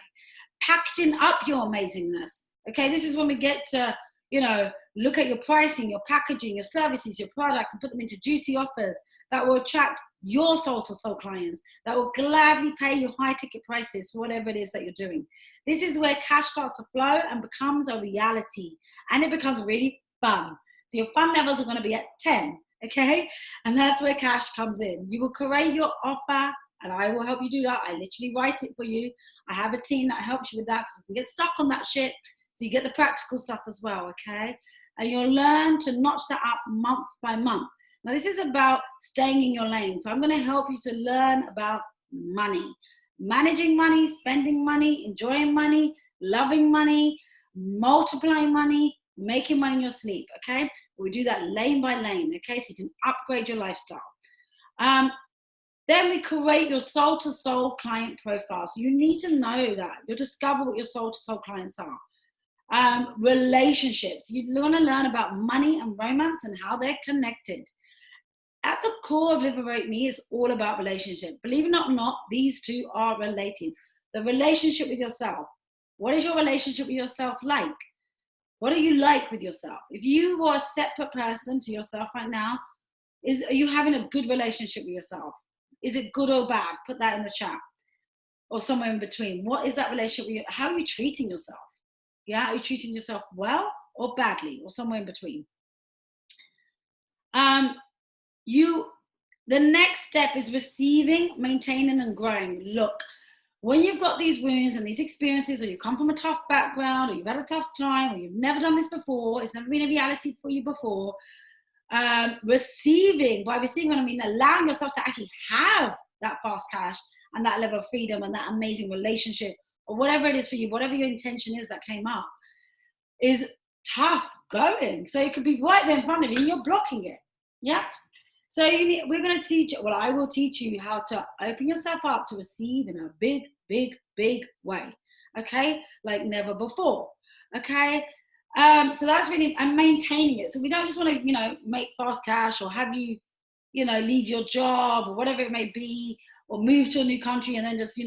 Packaging up your amazingness. Okay, this is when we get to, look at your pricing, your packaging, your services, your products, and put them into juicy offers that will attract your soul-to-soul clients, that will gladly pay you high ticket prices for whatever it is that you're doing. This is where cash starts to flow and becomes a reality, and it becomes really fun. So your fun levels are going to be at 10. Okay, and that's where cash comes in. You will create your offer, and I will help you do that. I literally write it for you. I have a team that helps you with that, because we can get stuck on that shit. So you get the practical stuff as well, okay? And you'll learn to notch that up month by month. Now, this is about staying in your lane. So I'm going to help you to learn about money, managing money, spending money, enjoying money, loving money, multiplying money, making money in your sleep, okay? We do that lane by lane, okay? So you can upgrade your lifestyle. Then we create your soul-to-soul client profile. So you need to know that. You'll discover what your soul-to-soul clients are. Relationships. You want to learn about money and romance and how they're connected. At the core of Liberate Me is all about relationship. Believe it or not, these two are related. The relationship with yourself. What is your relationship with yourself like? What are you like with yourself? If you are a separate person to yourself right now, are you having a good relationship with yourself? Is it good or bad? Put that in the chat or somewhere in between. What is that relationship with you? How are you treating yourself? Yeah, are you treating yourself well or badly or somewhere in between? The next step is receiving, maintaining, and growing. Look, when you've got these wounds and these experiences, or you come from a tough background, or you've had a tough time, or you've never done this before, it's never been a reality for you before, receiving, by receiving, I mean allowing yourself to actually have that fast cash and that level of freedom and that amazing relationship, or whatever it is for you, whatever your intention is that came up, is tough going. So it could be right there in front of you and you're blocking it. Yeah. So we're going to teach, well, I will teach you how to open yourself up to receive in a big, big, big way. Okay. Like never before. Okay. So that's really, and maintaining it. So we don't just want to, make fast cash or have you, leave your job or whatever it may be, or move to a new country and then just,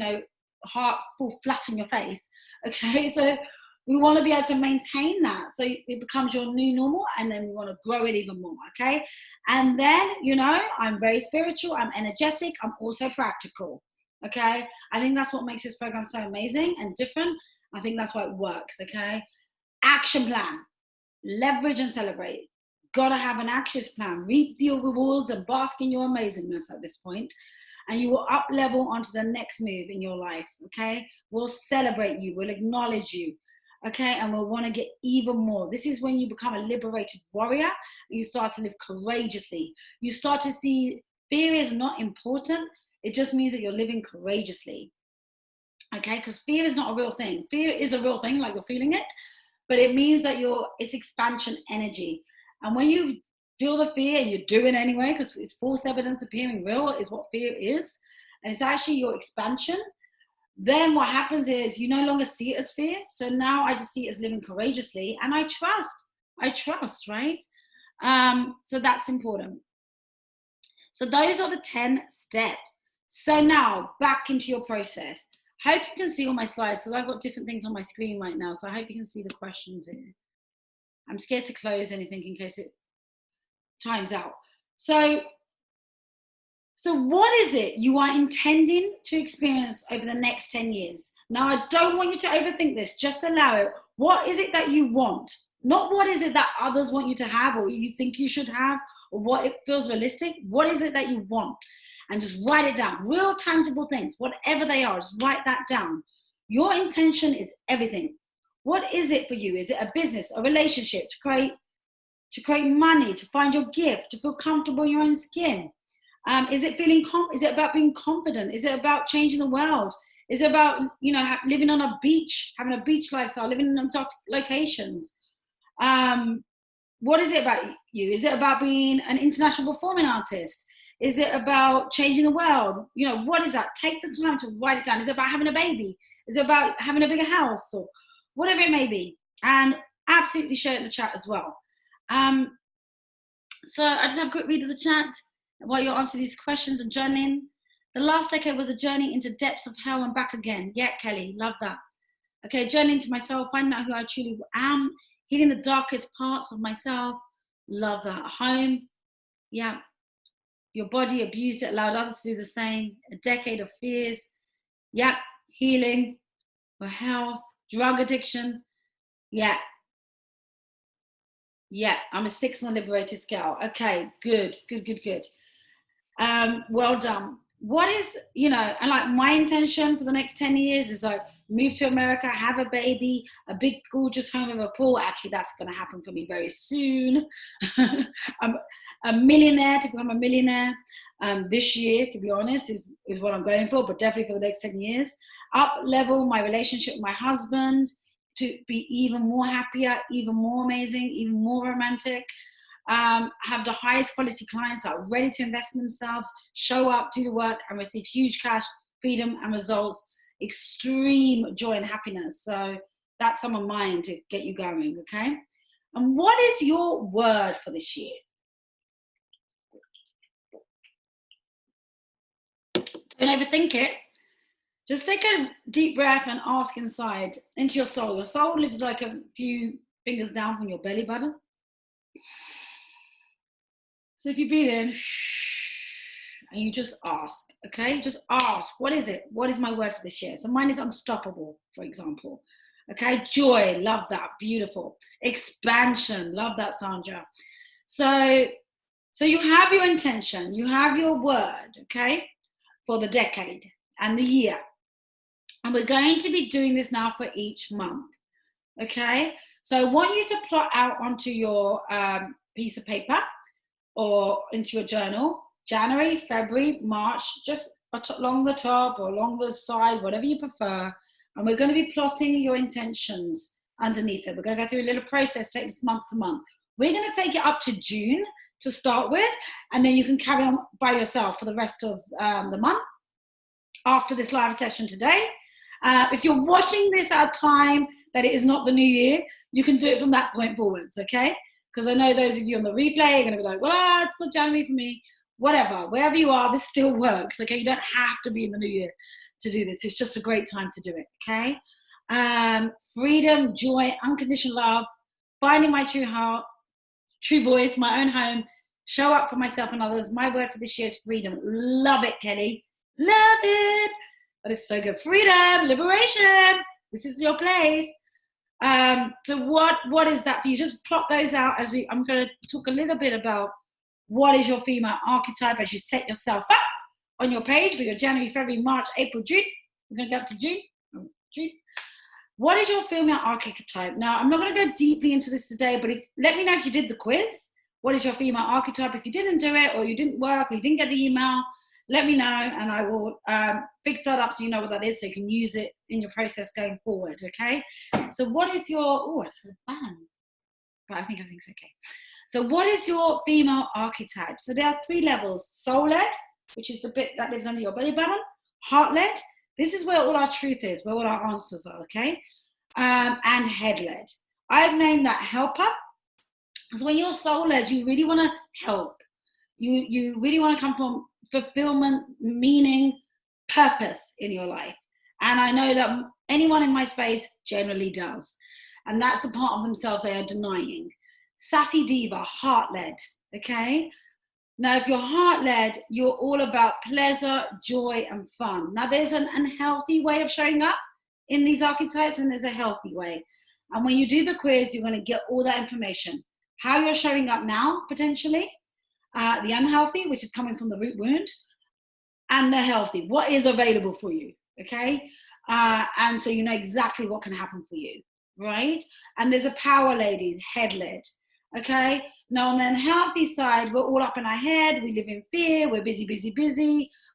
heart fall flat on your face. Okay. So we want to be able to maintain that so it becomes your new normal, and then we want to grow it even more, okay? And then, I'm very spiritual, I'm energetic, I'm also practical, okay? I think that's what makes this program so amazing and different. I think that's why it works, okay? Action plan, leverage and celebrate. Gotta have an action plan. Reap your rewards and bask in your amazingness at this point. And you will up level onto the next move in your life, okay? We'll celebrate you, we'll acknowledge you. Okay, and we'll want to get even more. This is when you become a liberated warrior and you start to live courageously. You start to see fear is not important. It just means that you're living courageously. Okay, because fear is not a real thing. Fear is a real thing, like you're feeling it, but it means that it's expansion energy. And when you feel the fear and you do it anyway, because it's false evidence appearing real is what fear is, and it's actually your expansion. Then what happens is you no longer see it as fear. So now I just see it as living courageously, and I trust, right? So that's important. So those are the 10 steps. So now back into your process. I hope you can see all my slides, because I've got different things on my screen right now. So I hope you can see the questions here. I'm scared to close anything in case it times out. So what is it you are intending to experience over the next 10 years? Now, I don't want you to overthink this. Just allow it. What is it that you want? Not what is it that others want you to have or you think you should have or what it feels realistic. What is it that you want? And just write it down. Real tangible things, whatever they are, just write that down. Your intention is everything. What is it for you? Is it a business, a relationship, to create money, to find your gift, to feel comfortable in your own skin? Is it about being confident? Is it about changing the world? Is it about, living on a beach, having a beach lifestyle, living in exotic locations? What is it about you? Is it about being an international performing artist? Is it about changing the world? What is that? Take the time to write it down. Is it about having a baby? Is it about having a bigger house or whatever it may be? And absolutely share it in the chat as well. So I just have a quick read of the chat while you answer these questions and journaling. The last decade was a journey into depths of hell and back again. Yeah, Kelly, love that. Okay, journey into myself, finding out who I truly am, healing the darkest parts of myself. Love that. Home, yeah. Your body abused it, allowed others to do the same. A decade of fears. Yeah, healing, for health, drug addiction. Yeah. Yeah, I'm a 6 on the liberated scale. Okay, good. Well done. What is, and like my intention for the next 10 years is like move to America, have a baby, a big gorgeous home with a pool. Actually, that's going to happen for me very soon. I'm a millionaire, to become a millionaire this year, to be honest, is what I'm going for, but definitely for the next 10 years. Up level my relationship with my husband to be even more happier, even more amazing, even more romantic. Have the highest quality clients that are ready to invest in themselves, show up, do the work, and receive huge cash, freedom, and results, extreme joy and happiness. So that sum of mind to get you going, okay? And what is your word for this year? Don't overthink it. Just take a deep breath and ask inside, into your soul. Your soul lives like a few fingers down from your belly button. So if you breathe in, and you just ask, okay? Just ask, what is it? What is my word for this year? So mine is unstoppable, for example. Okay, joy, love that, beautiful. Expansion, love that, Sandra. So you have your intention, you have your word, okay, for the decade and the year. And we're going to be doing this now for each month, okay? So I want you to plot out onto your piece of paper or into your journal, January, February, March, just along the top or along the side, whatever you prefer. And we're going to be plotting your intentions underneath it. We're going to go through a little process, take this month to month. We're going to take it up to June to start with, and then you can carry on by yourself for the rest of the month after this live session today. If you're watching this at a time that it is not the new year, you can do it from that point forwards, okay? Because I know those of you on the replay are going to be like, well, it's not January for me. Whatever, wherever you are, this still works, okay? You don't have to be in the new year to do this. It's just a great time to do it, okay? Freedom, joy, unconditional love, finding my true heart, true voice, my own home, show up for myself and others. My word for this year is freedom. Love it, Kelly. Love it. That is so good. Freedom, liberation. This is your place. So what is that for you? Just plot those out as I'm going to talk a little bit about what is your female archetype as you set yourself up on your page for your January, February, March, April, June. We're going to go up to June. What is your female archetype? Now, I'm not going to go deeply into this today, but let me know if you did the quiz. What is your female archetype? If you didn't do it, or you didn't work, or you didn't get the email, let me know, and I will fix that up so you know what that is, so you can use it in your process going forward, okay? So what is your, it's a ban, but I think everything's okay. So what is your female archetype? So there are 3 levels: soul-led, which is the bit that lives under your belly button; heart-led, this is where all our truth is, where all our answers are, okay? And head-led. I've named that helper, because when you're soul-led, you really want to help. You really want to come from fulfillment, meaning, purpose in your life. And I know that anyone in my space generally does. And that's the part of themselves they are denying. Sassy diva, heart-led, okay? Now, if you're heart-led, you're all about pleasure, joy, and fun. Now, there's an unhealthy way of showing up in these archetypes, and there's a healthy way. And when you do the quiz, you're going to get all that information. How you're showing up now, potentially, the unhealthy, which is coming from the root wound, and the healthy, what is available for you, okay? And so you know exactly what can happen for you, right? And there's a power lady, head-led, okay? Now on the unhealthy side, we're all up in our head, we live in fear, we're busy,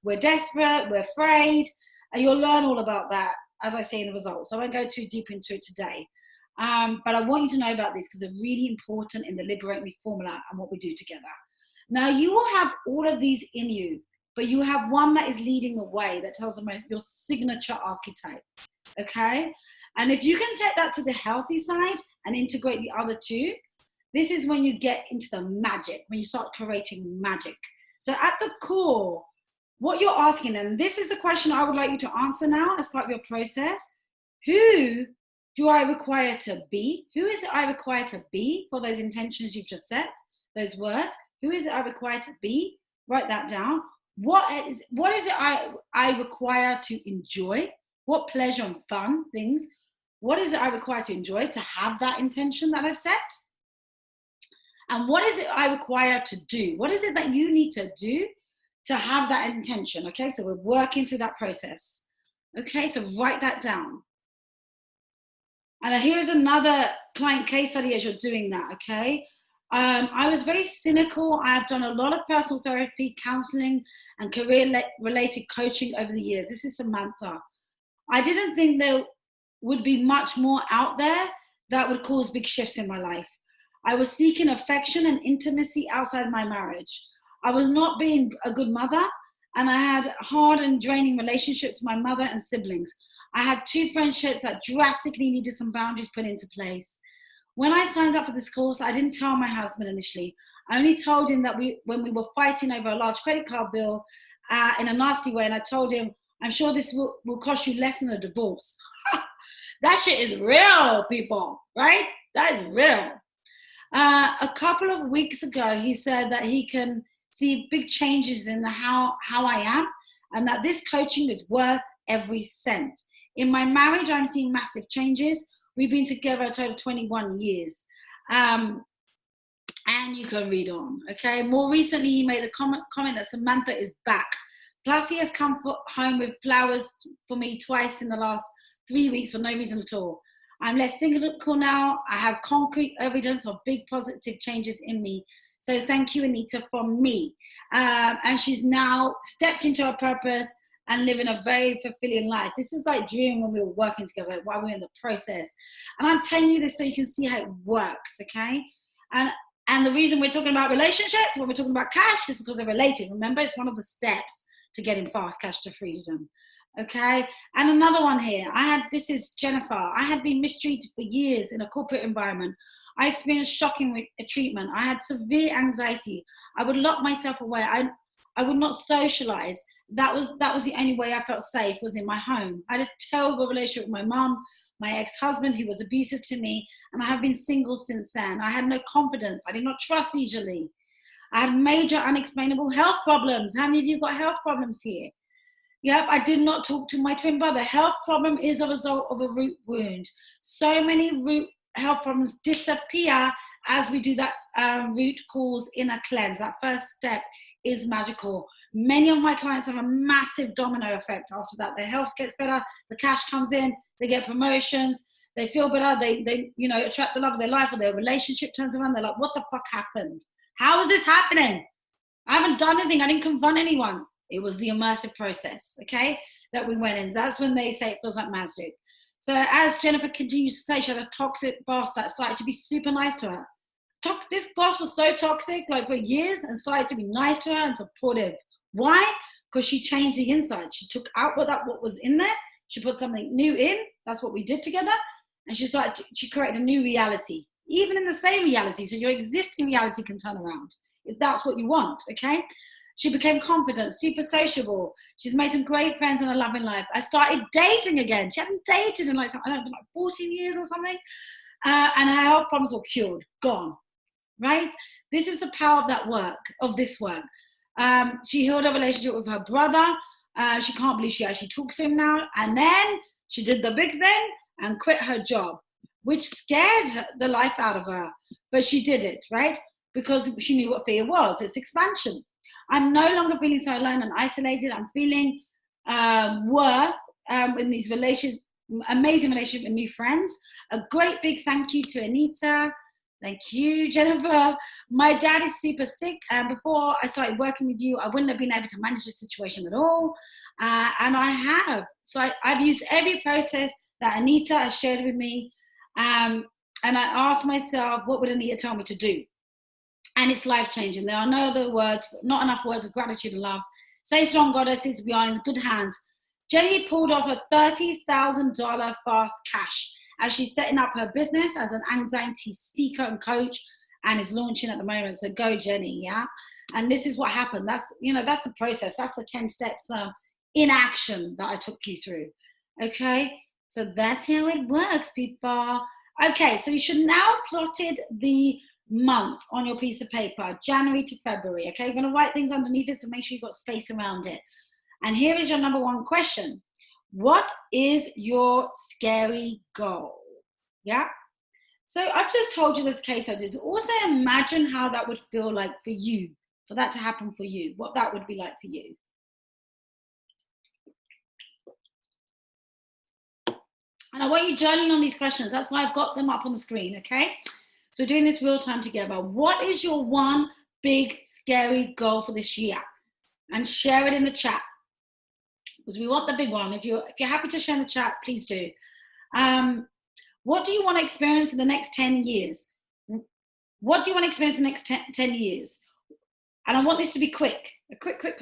we're desperate, we're afraid, and you'll learn all about that, as I say in the results. So I won't go too deep into it today. But I want you to know about this because they're really important in the Liberate Me formula and what we do together. Now, you will have all of these in you, but you have one that is leading the way that tells them your signature archetype, okay? And if you can take that to the healthy side and integrate the other 2, this is when you get into the magic, when you start creating magic. So at the core, what you're asking, and this is the question I would like you to answer now as part of your process: who do I require to be? Who is it I require to be for those intentions you've just set, those words? Who is it I require to be? Write that down. What is it I require to enjoy? What pleasure and fun things? What is it I require to enjoy to have that intention that I've set? And what is it I require to do? What is it that you need to do to have that intention? Okay, so we're working through that process. Okay, so write that down. And here's another client case study as you're doing that, okay? I was very cynical. I've done a lot of personal therapy, counseling, and career-related coaching over the years. This is Samantha. I didn't think there would be much more out there that would cause big shifts in my life. I was seeking affection and intimacy outside my marriage. I was not being a good mother, and I had hard and draining relationships with my mother and siblings. I had 2 friendships that drastically needed some boundaries put into place. When I signed up for this course, I didn't tell my husband initially. I only told him that when we were fighting over a large credit card bill in a nasty way, and I told him, I'm sure this will cost you less than a divorce. That shit is real, people, right? That is real. A couple of weeks ago, he said that he can see big changes in how I am, and that this coaching is worth every cent. In my marriage, I'm seeing massive changes. We've been together a total of 21 years. And you can read on, okay? More recently, he made a comment that Samantha is back. Plus, he has come home with flowers for me twice in the last 3 weeks for no reason at all. I'm less cynical now. I have concrete evidence of big positive changes in me. So thank you, Anita, from me. And she's now stepped into her purpose and living a very fulfilling life. This is like dream when we were working together, while we were in the process. And I'm telling you this so you can see how it works, okay? And the reason we're talking about relationships, when we're talking about cash, is because they're related. Remember, it's one of the steps to getting fast cash to freedom, okay? And another one here, this is Jennifer. I had been mistreated for years in a corporate environment. I experienced shocking treatment. I had severe anxiety. I would lock myself away. I would not socialize. That was the only way I felt safe, was in my home. I had a terrible relationship with my mom, my ex-husband, who was abusive to me, and I have been single since then. I had no confidence. I did not trust easily. I had major unexplainable health problems. How many of you got health problems here? Yep, I did not talk to my twin brother. Health problem is a result of a root wound. So many root health problems disappear as we do that root cause inner cleanse. That first step is magical. Many of my clients have a massive domino effect after that. Their health gets better, the cash comes in, they get promotions, they feel better, they attract the love of their life, or their relationship turns around. They're like, what the fuck happened? How is this happening? I haven't done anything. I didn't confront anyone. It was the immersive process, okay, that we went in. That's when they say it feels like magic. So as Jennifer continues to say, she had a toxic boss that started to be super nice to her. This boss was so toxic, like for years, and started to be nice to her and supportive. Why? Because she changed the inside. She took out what was in there. She put something new in. That's what we did together. And she created a new reality, even in the same reality. So your existing reality can turn around if that's what you want, okay? She became confident, super sociable. She's made some great friends and a loving life. I started dating again. She hadn't dated in like 14 years or something. And her health problems were cured, gone, right? This is the power of this work. She healed her relationship with her brother. She can't believe she actually talks to him now. And then she did the big thing and quit her job, which scared the life out of her. But she did it, right? Because she knew what fear was. It's expansion. I'm no longer feeling so alone and isolated. I'm feeling worth in these amazing relationship with new friends. A great big thank you to Anita. Thank you, Jennifer. My dad is super sick, and before I started working with you, I wouldn't have been able to manage the situation at all, and I have. So I've used every process that Anita has shared with me, and I asked myself, what would Anita tell me to do? And it's life-changing. There are no other words, not enough words of gratitude and love. Stay strong, goddesses. We are in good hands. Jenny pulled off a $30,000 fast cash as she's setting up her business as an anxiety speaker and coach, and is launching at the moment. So go, Jenny, yeah? And this is what happened. That's the process. That's the 10 steps in action that I took you through, okay? So that's how it works, people. Okay, so you should now plotted the months on your piece of paper, January to February, okay? You're gonna write things underneath it, so make sure you've got space around it. And here is your number one question. What is your scary goal? Yeah? So I've just told you this case studies. Also imagine how that would feel like for you, for that to happen for you, what that would be like for you. And I want you journaling on these questions. That's why I've got them up on the screen, okay? So we're doing this real time together. What is your one big scary goal for this year? And share it in the chat, because we want the big one. If you're happy to share in the chat, please do. What do you want to experience in the next 10 years? What do you want to experience in the next 10 years? And I want this to be quick. Quick.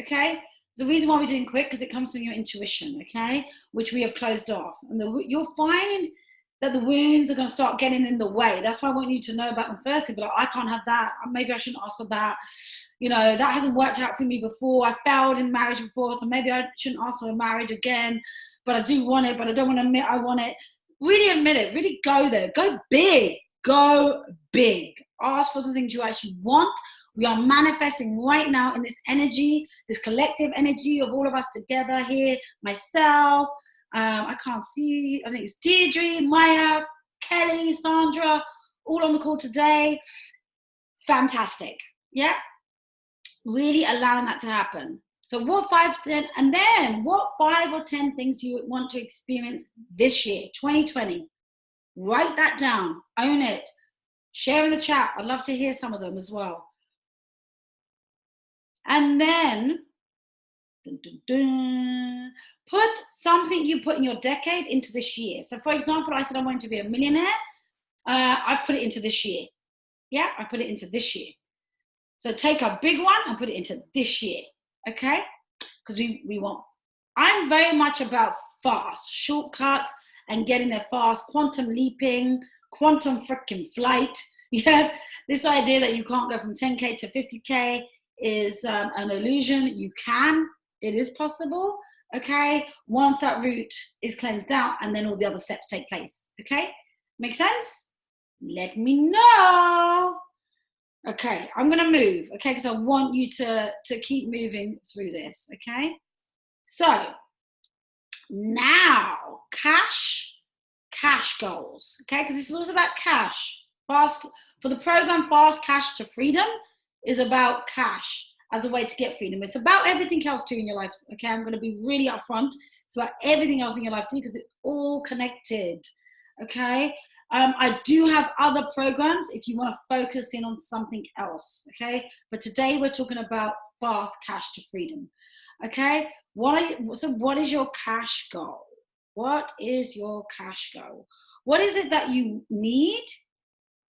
okay? The reason why we're doing quick, because it comes from your intuition, okay? Which we have closed off. And you'll find that the wounds are going to start getting in the way. That's why I want you to know about them firstly. But like, I can't have that. Maybe I shouldn't ask for that. You know, that hasn't worked out for me before. I failed in marriage before, so maybe I shouldn't ask for a marriage again. But I do want it, but I don't want to admit I want it. Really admit it. Really go there. Go big. Go big. Ask for the things you actually want. We are manifesting right now in this energy, this collective energy of all of us together here. Myself, I can't see, I think it's Deirdre, Maya, Kelly, Sandra, all on the call today. Fantastic. Yeah. Really allowing that to happen. So what 5, 10, and then what 5 or 10 things you want to experience this year, 2020. Write that down. Own it. Share in the chat. I'd love to hear some of them as well. And then put something you put in your decade into this year. So for example, I said I wanted to be a millionaire. I've put it into this year. Yeah, I put it into this year. So take a big one and put it into this year. Okay? Because we want, I'm very much about fast, shortcuts and getting there fast, quantum leaping, quantum freaking flight. Yeah, this idea that you can't go from 10K to 50K is an illusion. You can, it is possible, okay? Once that route is cleansed out and then all the other steps take place, okay? Make sense? Let me know. Okay, I'm gonna move, okay? Because I want you to keep moving through this, okay? So, now, cash goals, okay? Because this is all about cash. Fast, for the program Fast Cash to Freedom is about cash as a way to get freedom. It's about everything else too in your life, okay? I'm going to be really upfront. It's about everything else in your life too because it's all connected, okay? I do have other programs if you want to focus in on something else, okay? But today we're talking about Fast Cash to Freedom, okay? So what is your cash goal? What is your cash goal? What is it that you need?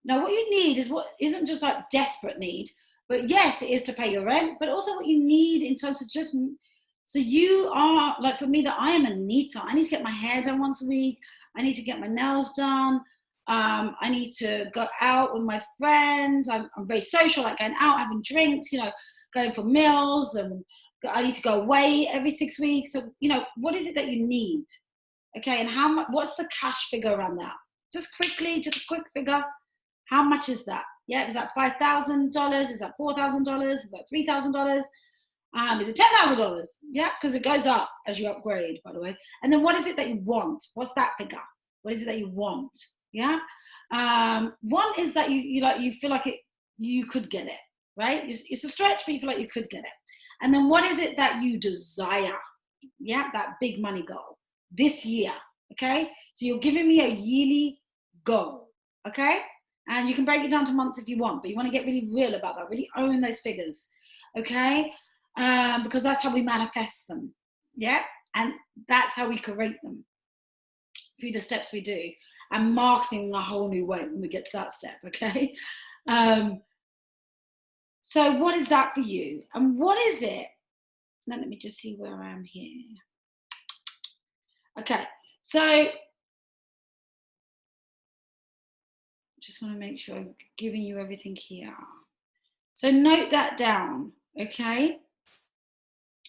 Now, what you need is what isn't just like desperate need, but yes, it is to pay your rent, but also what you need in terms of just, so you are, like for me, that I am a neater. I need to get my hair done once a week. I need to get my nails done. I need to go out with my friends. I'm very social, like going out, having drinks, you know, going for meals, and I need to go away every 6 weeks. So, you know, what is it that you need? Okay, and how much, what's the cash figure around that? Just quickly, just a quick figure. How much is that? Yeah, is that $5,000? Is that $4,000? Is that $3,000? Is it $10,000? Yeah, because it goes up as you upgrade, by the way. And then what is it that you want? What's that figure? What is it that you want? Yeah. One is that you feel like you could get it, right? It's a stretch, but you feel like you could get it. And then what is it that you desire? Yeah, that big money goal this year. Okay, so you're giving me a yearly goal. Okay. And you can break it down to months if you want, but you want to get really real about that, really own those figures, okay? Because that's how we manifest them, yeah? And that's how we create them through the steps we do. And marketing in a whole new way when we get to that step, okay? So what is that for you? And what is it? Now let me just see where I am here. Okay, so just want to make sure I'm giving you everything here. So note that down, okay?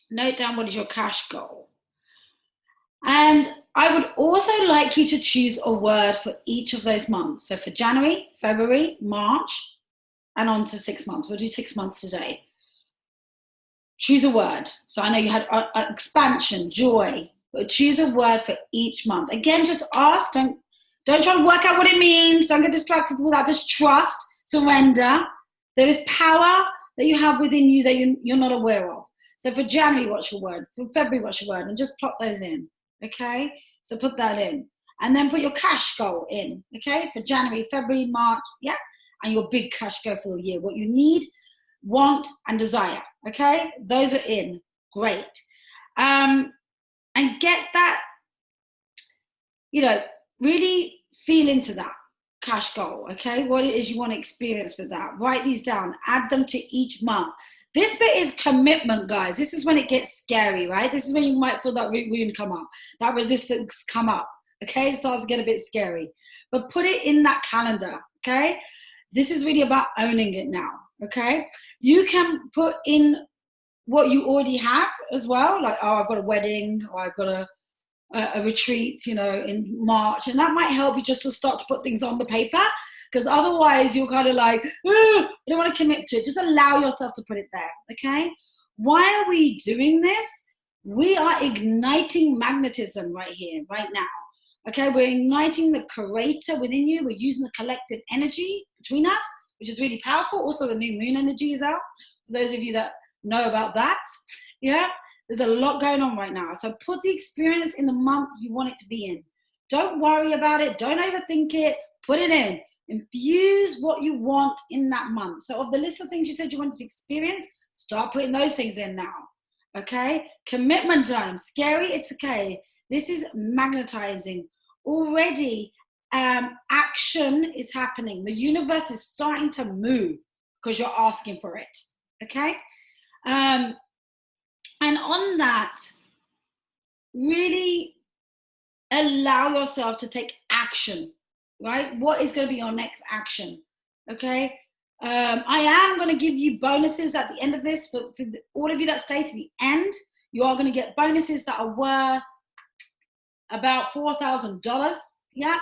Note down what is your cash goal. And I would also like you to choose a word for each of those months. So for January, February, March, and on to 6 months. We'll do 6 months today. Choose a word. So I know you had expansion, joy, but choose a word for each month. Again, just ask, don't try to work out what it means. Don't get distracted with that. Just trust, surrender. There is power that you have within you that you're not aware of. So for January, what's your word? For February, what's your word? And just plot those in, okay? So put that in. And then put your cash goal in, okay? For January, February, March, yeah? And your big cash goal for the year. What you need, want, and desire, okay? Those are in. Great. And get that, you know, really feel into that cash goal, okay? What it is you want to experience with that. Write these down. Add them to each month. This bit is commitment, guys. This is when it gets scary, right? This is when you might feel that root wound come up, that resistance come up, okay? It starts to get a bit scary. But put it in that calendar, okay? This is really about owning it now, okay? You can put in what you already have as well, like, oh, I've got a wedding, or I've got a retreat, you know, in March, and that might help you just to start to put things on the paper, because otherwise you're kind of like, I don't want to commit to it. Just allow yourself to put it there, okay? Why are we doing this? We are igniting magnetism right here, right now, okay? We're igniting the creator within you. We're using the collective energy between us, which is really powerful. Also, the new moon energy is out, for those of you that know about that, yeah? There's a lot going on right now. So put the experience in the month you want it to be in. Don't worry about it. Don't overthink it. Put it in. Infuse what you want in that month. So of the list of things you said you wanted to experience, start putting those things in now. Okay? Commitment time. Scary, it's okay. This is magnetizing. Already, action is happening. The universe is starting to move because you're asking for it. Okay? And on that, really allow yourself to take action, right? What is going to be your next action? Okay. I am going to give you bonuses at the end of this, but for all of you that stay to the end, you are going to get bonuses that are worth about $4,000. Yeah.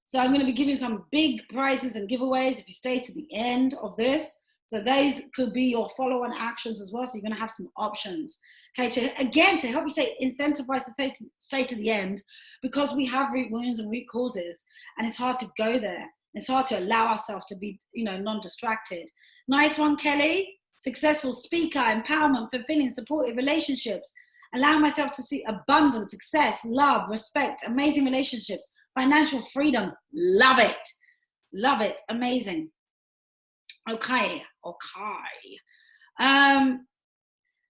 So I'm going to be giving some big prizes and giveaways if you stay to the end of this. So those could be your follow-on actions as well. So you're going to have some options. Okay, to help you stay incentivized to stay to the end, because we have root wounds and root causes, and it's hard to go there. It's hard to allow ourselves to be, non-distracted. Nice one, Kelly. Successful speaker, empowerment, fulfilling, supportive relationships. Allow myself to see abundance, success, love, respect, amazing relationships, financial freedom. Love it. Love it. Amazing. Okay.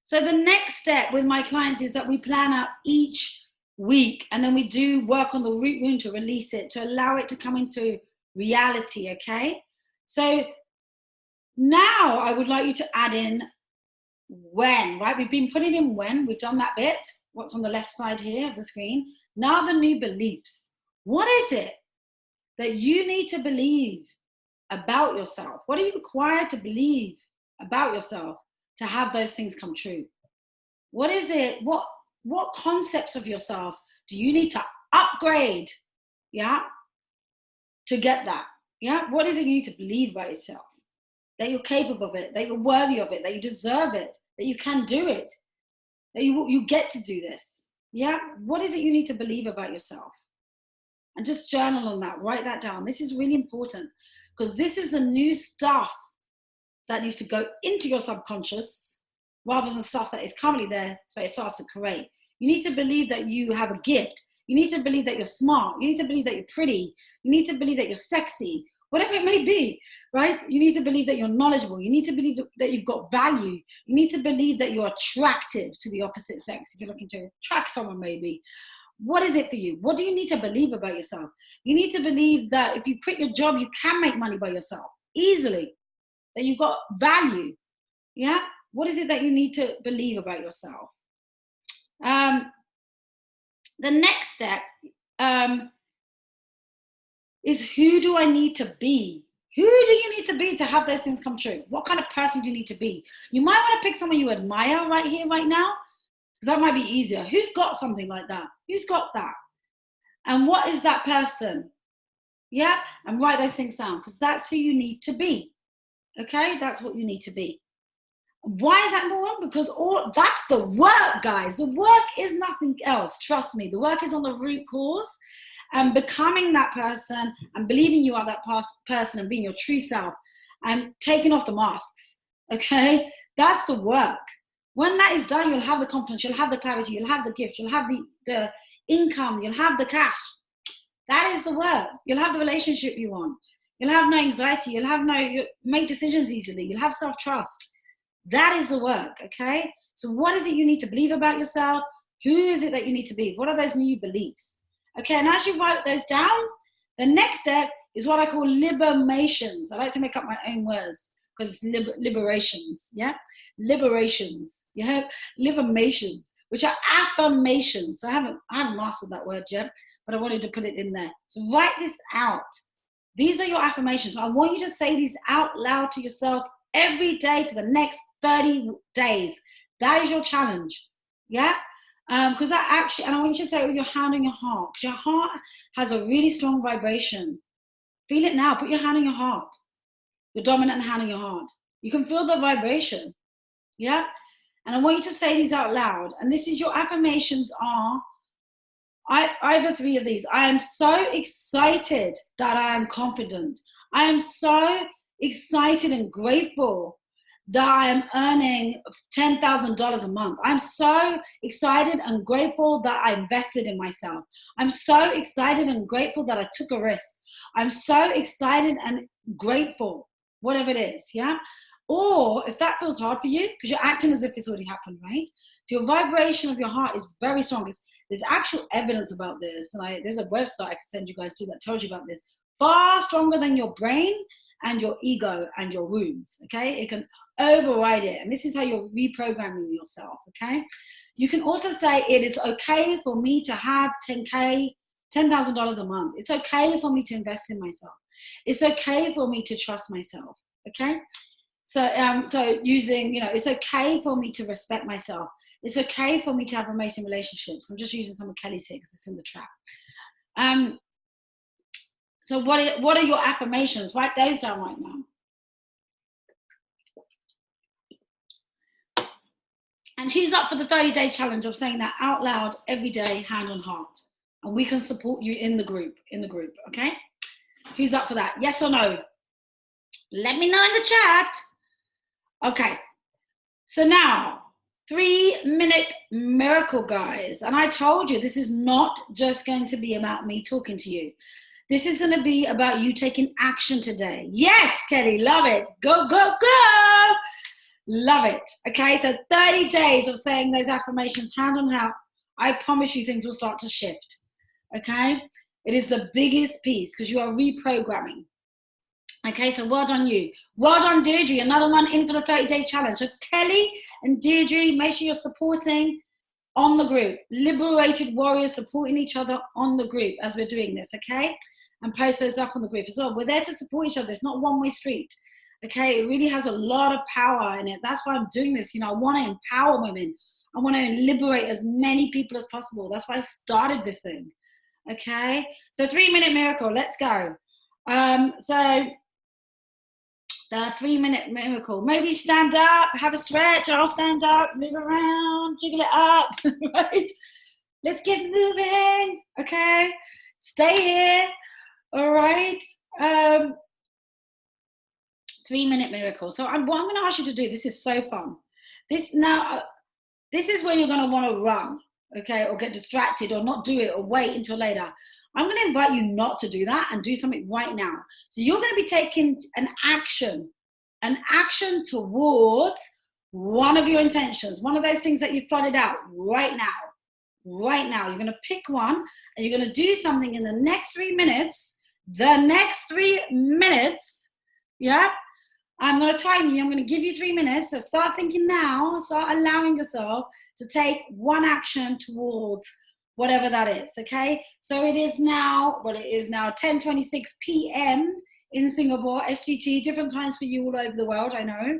So the next step with my clients is that we plan out each week, and then we do work on the root wound to release it, to allow it to come into reality, okay? So now I would like you to add in when, right? We've been putting in when, we've done that bit, what's on the left side here of the screen. Now the new beliefs. What is it that you need to believe about yourself? What are you required to believe about yourself to have those things come true? What is it? What concepts of yourself do you need to upgrade, yeah, to get that? Yeah, what is it you need to believe about yourself? That you're capable of it, that you're worthy of it, that you deserve it, that you can do it, that you get to do this. Yeah, what is it you need to believe about yourself? And just journal on that, write that down. This is really important, because this is the new stuff that needs to go into your subconscious rather than the stuff that is currently there, so it starts to create. You need to believe that you have a gift. You need to believe that you're smart. You need to believe that you're pretty. You need to believe that you're sexy, whatever it may be, right? You need to believe that you're knowledgeable. You need to believe that you've got value. You need to believe that you're attractive to the opposite sex if you're looking to attract someone maybe. What is it for you? What do you need to believe about yourself? You need to believe that if you quit your job, you can make money by yourself easily, that you've got value. Yeah? What is it that you need to believe about yourself? The next step is, who do I need to be? Who do you need to be to have those things come true? What kind of person do you need to be? You might want to pick someone you admire right here, right now, because that might be easier. Who's got something like that? Who's got that? And what is that person? Yeah? And write those things down, because that's who you need to be. Okay? That's what you need to be. Why is that important? Because that's the work, guys. The work is nothing else. Trust me. The work is on the root cause, and becoming that person and believing you are that person and being your true self and taking off the masks. Okay? That's the work. When that is done, you'll have the confidence, you'll have the clarity, you'll have the gift, you'll have the income, you'll have the cash. That is the work. You'll have the relationship you want. You'll have no anxiety. You'll make decisions easily. You'll have self-trust. That is the work, okay? So what is it you need to believe about yourself? Who is it that you need to be? What are those new beliefs? Okay, and as you write those down, the next step is what I call liberations. I like to make up my own words. because it's liberations, yeah? Liberations, yeah? Liberations, which are affirmations. So I haven't mastered that word yet, but I wanted to put it in there. So write this out. These are your affirmations. I want you to say these out loud to yourself every day for the next 30 days. That is your challenge, yeah? Because that actually, and I want you to say it with your hand on your heart, because your heart has a really strong vibration. Feel it now. Put your hand on your heart, your dominant hand on your heart. You can feel the vibration, yeah? And I want you to say these out loud. And this is your affirmations are, either three of these. I am so excited that I am confident. I am so excited and grateful that I am earning $10,000 a month. I'm so excited and grateful that I invested in myself. I'm so excited and grateful that I took a risk. I'm so excited and grateful, whatever it is, yeah? Or if that feels hard for you, because you're acting as if it's already happened, right? So your vibration of your heart is very strong. There's actual evidence about this. And there's a website I can send you guys to that tells you about this. Far stronger than your brain and your ego and your wounds, okay? It can override it. And this is how you're reprogramming yourself, okay? You can also say, it is okay for me to have $10,000 a month. It's okay for me to invest in myself. It's okay for me to trust myself, okay? So using, it's okay for me to respect myself. It's okay for me to have amazing relationships. I'm just using some of Kelly's here because it's in the trap. So what are your affirmations? Write those down right now. And who's up for the 30-day challenge of saying that out loud every day, hand on heart? And we can support you in the group, okay? Who's up for that? Yes or no? Let me know in the chat. Okay. So now, 3-minute miracle, guys. And I told you, this is not just going to be about me talking to you. This is going to be about you taking action today. Yes, Kelly, love it. Go, go, go. Love it. Okay, so 30 days of saying those affirmations hand on heart. I promise you things will start to shift. Okay, it is the biggest piece because you are reprogramming. Okay, so well done you. Well done, Deirdre. Another one in for the 30-day challenge. So Kelly and Deirdre, make sure you're supporting on the group. Liberated warriors supporting each other on the group as we're doing this, okay? And post those up on the group as well. We're there to support each other. It's not a one-way street, okay? It really has a lot of power in it. That's why I'm doing this. I want to empower women. I want to liberate as many people as possible. That's why I started this thing, okay? So 3-minute miracle, let's go. So the 3-minute miracle. Maybe stand up, have a stretch. I'll stand up, move around, jiggle it up, right? Let's get moving, okay? Stay here, all right? 3-minute miracle. So what I'm going to ask you to do, this is so fun. This is where you're going to want to run, okay, or get distracted or not do it or wait until later. I'm going to invite you not to do that and do something right now. So you're going to be taking an action towards one of your intentions, one of those things that you've plotted out right now. Right now, you're going to pick one and you're going to do something in the next 3 minutes. Yeah? I'm going to time you. I'm going to give you 3 minutes. So start thinking now. Start allowing yourself to take one action towards whatever that is, okay? So it is now 10:26 p.m. in Singapore, SGT, different times for you all over the world, I know,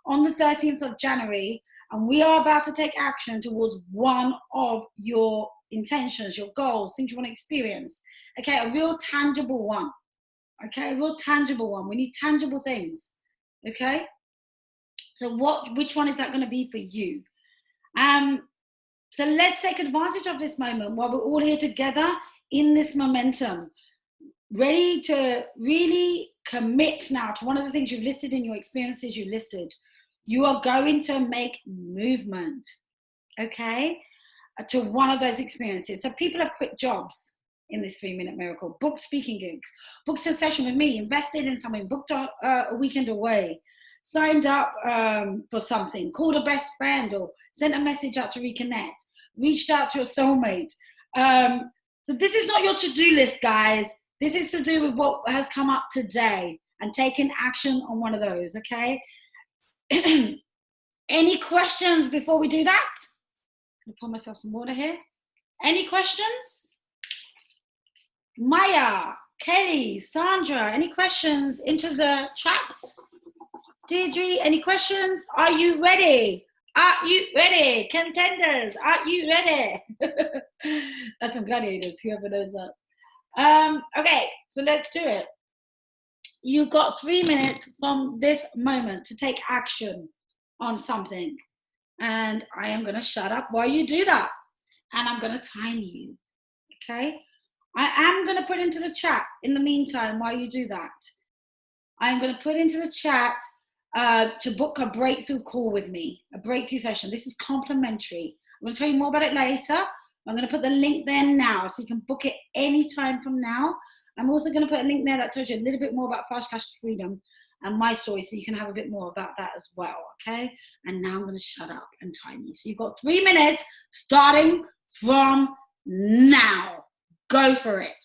on the 13th of January, and we are about to take action towards one of your intentions, your goals, things you want to experience, okay? A real tangible one, okay? A real tangible one. We need tangible things, okay? So which one is that going to be for you? So let's take advantage of this moment while we're all here together in this momentum, ready to really commit now to one of the things you've listed in your experiences you listed. You are going to make movement, okay, to one of those experiences. So people have quit jobs in this 3-minute miracle, booked speaking gigs, booked a session with me, invested in something, booked a weekend away, signed up for something, called a best friend or sent a message out to reconnect, reached out to a soulmate. So this is not your to-do list, guys. This is to do with what has come up today. and taken action on one of those, okay? Any questions before we do that? I'm gonna pour myself some water here. Any questions? Maya, Kelly, Sandra, any questions into the chat? Deirdre, any questions? Are you ready? Are you ready? Contenders, are you ready? That's some gladiators, whoever knows that. Okay, so let's do it. You've got 3 minutes from this moment to take action on something. And I am going to shut up while you do that. And I'm going to time you. Okay? I am going to put into the chat in the meantime while you do that. I'm going to put into the chat to book a breakthrough call with me, a breakthrough session. This is complimentary. I'm going to tell you more about it later. I'm going to put the link there now so you can book it anytime from now. I'm also going to put a link there that tells you a little bit more about Fast Cash to Freedom and my story so you can have a bit more about that as well, okay? And now I'm going to shut up and time you. So you've got 3 minutes starting from now. Go for it.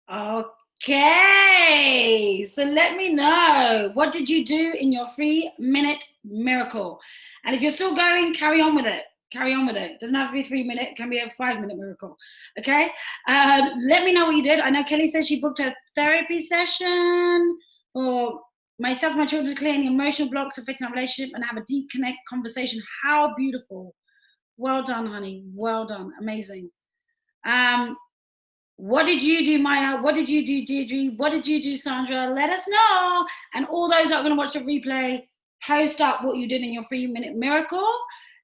Okay, so let me know, what did you do in your 3-minute miracle? And if you're still going, carry on with it. Carry on with it. It doesn't have to be 3 minute, it can be a 5-minute miracle. Okay. Let me know what you did. I know Kelly says she booked a therapy session for myself, my children, to clear any emotional blocks affecting our relationship and have a deep connect conversation. How beautiful. Well done, honey. Well done. Amazing. What did you do, Maya? What did you do, Deirdre? What did you do, Sandra? Let us know. And all those that are going to watch the replay, post up what you did in your 3-minute miracle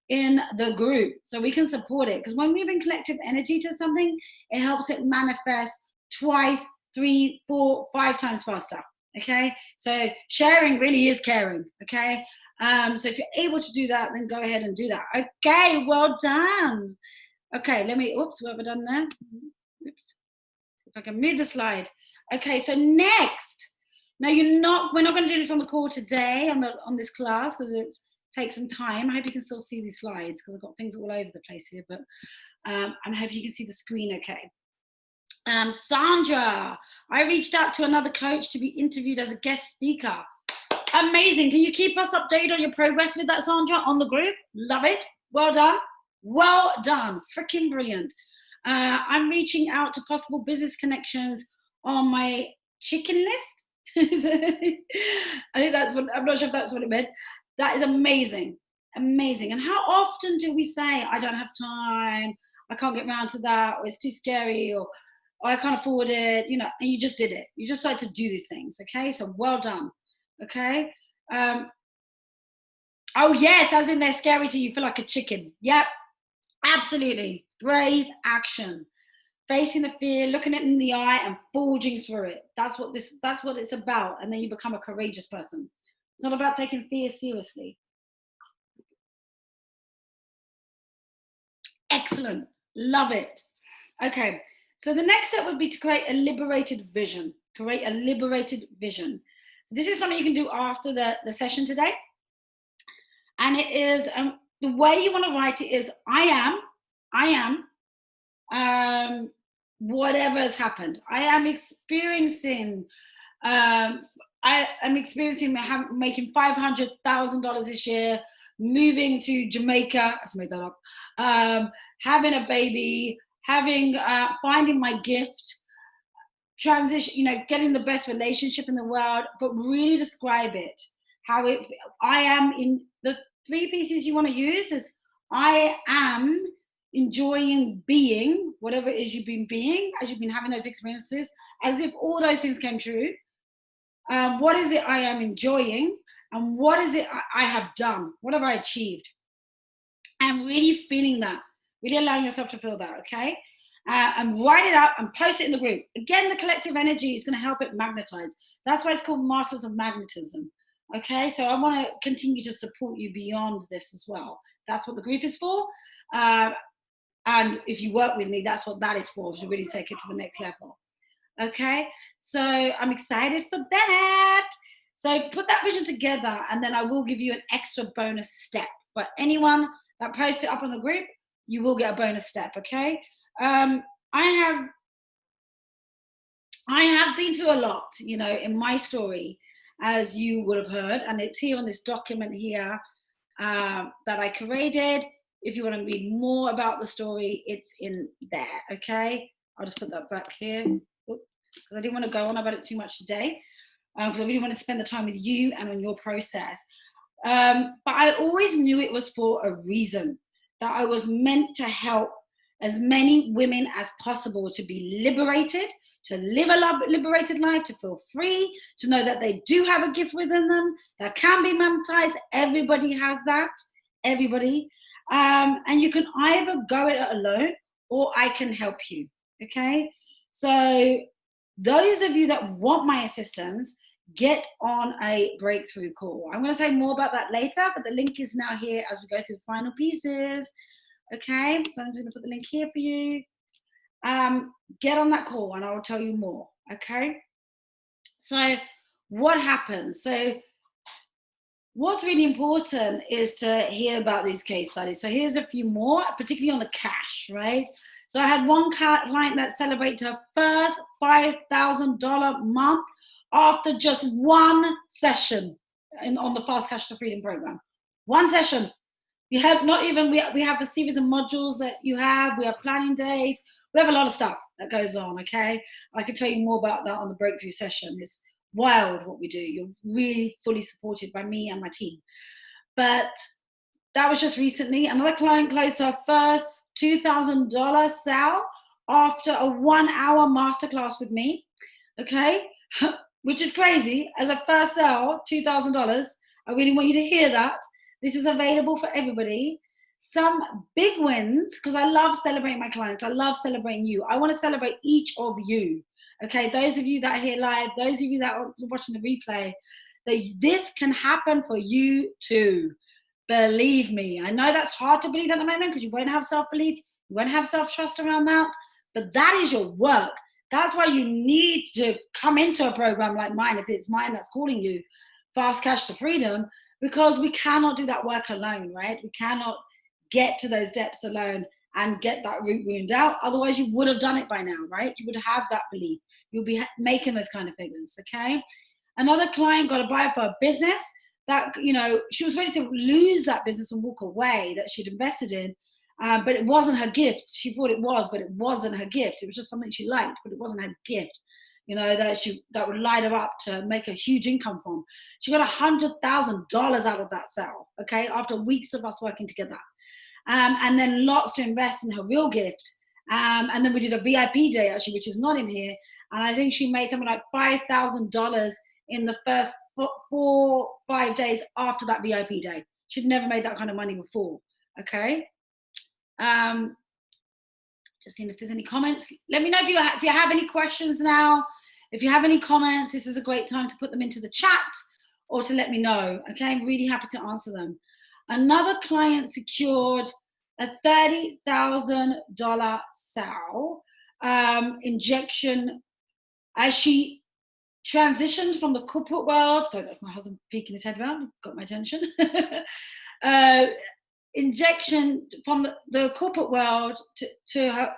in the group so we can support it. Because when we bring collective energy to something, it helps it manifest twice, 3, 4, 5 times faster. Okay, so sharing really is caring. Okay, so if you're able to do that, then go ahead and do that. Okay, well done. Okay, let me, oops, what have I done there? Oops. If I can move the slide. Okay, so next, now we're not going to do this on the call today on this class because it takes some time. I hope you can still see these slides because I've got things all over the place here, but I'm hoping you can see the screen okay. Sandra, I reached out to another coach to be interviewed as a guest speaker. Amazing. Can you keep us updated on your progress with that, Sandra, on the group? Love it. Well done. Well done. Freaking brilliant. I'm reaching out to possible business connections on my chicken list. I think that's what, I'm not sure if that's what it meant. That is amazing. Amazing. And how often do we say, I don't have time, I can't get around to that, or it's too scary, or I can't afford it, and you just did it. You just started to do these things, okay? So well done, okay? Oh, yes, as in they're scary to you, feel like a chicken. Yep, absolutely. Brave action. Facing the fear, looking it in the eye and forging through it. That's what it's about. And then you become a courageous person. It's not about taking fear seriously. Excellent. Love it. Okay. So the next step would be to create a liberated vision. Create a liberated vision. So this is something you can do after the session today. And it is, the way you want to write it is, I am, whatever has happened. I am experiencing, making $500,000 this year, moving to Jamaica, I just made that up, having a baby, finding my gift, transition, getting the best relationship in the world, but really describe it. I am in the 3 pieces you want to use is I am enjoying being whatever it is you've been being as you've been having those experiences, as if all those things came true. What is it I am enjoying, and what is it I have done? What have I achieved? And really feeling that, really allowing yourself to feel that, okay? And write it out and post it in the group. Again, the collective energy is going to help it magnetize. That's why it's called Masters of Magnetism. Okay, so I want to continue to support you beyond this as well. That's what the group is for. And if you work with me, that's what that is for, to really take it to the next level. Okay, so I'm excited for that. So put that vision together, and then I will give you an extra bonus step. For anyone that posts it up on the group, you will get a bonus step, okay? I have been through a lot, in my story, as you would have heard, and it's here on this document here that I created. If you want to read more about the story, it's in there, okay? I'll just put that back here, because I didn't want to go on about it too much today, because I really want to spend the time with you and on your process. But I always knew it was for a reason, that I was meant to help as many women as possible to be liberated, to live a liberated life, to feel free, to know that they do have a gift within them that can be monetized. Everybody has that, everybody. And you can either go it alone or I can help you, okay? So those of you that want my assistance, get on a breakthrough call. I'm going to say more about that later, but the link is now here as we go through the final pieces. Okay, so I'm just going to put the link here for you. Get on that call and I will tell you more. Okay, so what happens? So what's really important is to hear about these case studies. So here's a few more, particularly on the cash, right? So I had one client that celebrated her first $5,000 month after just one session on the Fast Cash to Freedom program. One session. You have not even, we have a series of modules that you have. We have planning days. We have a lot of stuff that goes on, okay? I can tell you more about that on the breakthrough session. It's wild what we do. You're really fully supported by me and my team. But that was just recently. Another client closed her first $2,000 sale after a 1-hour masterclass with me, okay? Which is crazy. As a first sale, $2,000. I really want you to hear that. This is available for everybody. Some big wins, because I love celebrating my clients. I love celebrating you. I want to celebrate each of you, okay? Those of you that are here live, those of you that are watching the replay, this can happen for you too. Believe me. I know that's hard to believe at the moment because you won't have self-belief, you won't have self-trust around that, but that is your work. That's why you need to come into a program like mine, if it's mine that's calling you, Fast Cash to Freedom, because we cannot do that work alone, right? We cannot get to those depths alone and get that root wound out. Otherwise, you would have done it by now, right? You would have that belief. You'll be making those kind of figures, okay? Another client got a buyer for a business that, you know, she was ready to lose that business and walk away that she'd invested in, but it wasn't her gift. She thought it was, but it wasn't her gift. It was just something she liked, but it wasn't her gift, you know, that would light her up to make a huge income from. She got $100,000 out of that sale, okay, after weeks of us working together. And then lots to invest in her real gift. And then we did a VIP day, actually, which is not in here. And I think she made something like $5,000 in the first 4-5 days after that VIP day. She'd never made that kind of money before, okay? Just seeing if there's any comments. Let me know if you have any questions now. If you have any comments, this is a great time to put them into the chat or to let me know, okay? I'm really happy to answer them. Another client secured a $30,000 sale injection as she transitioned from the corporate world. Sorry, that's my husband peeking his head around, got my attention. Injection from the corporate world to her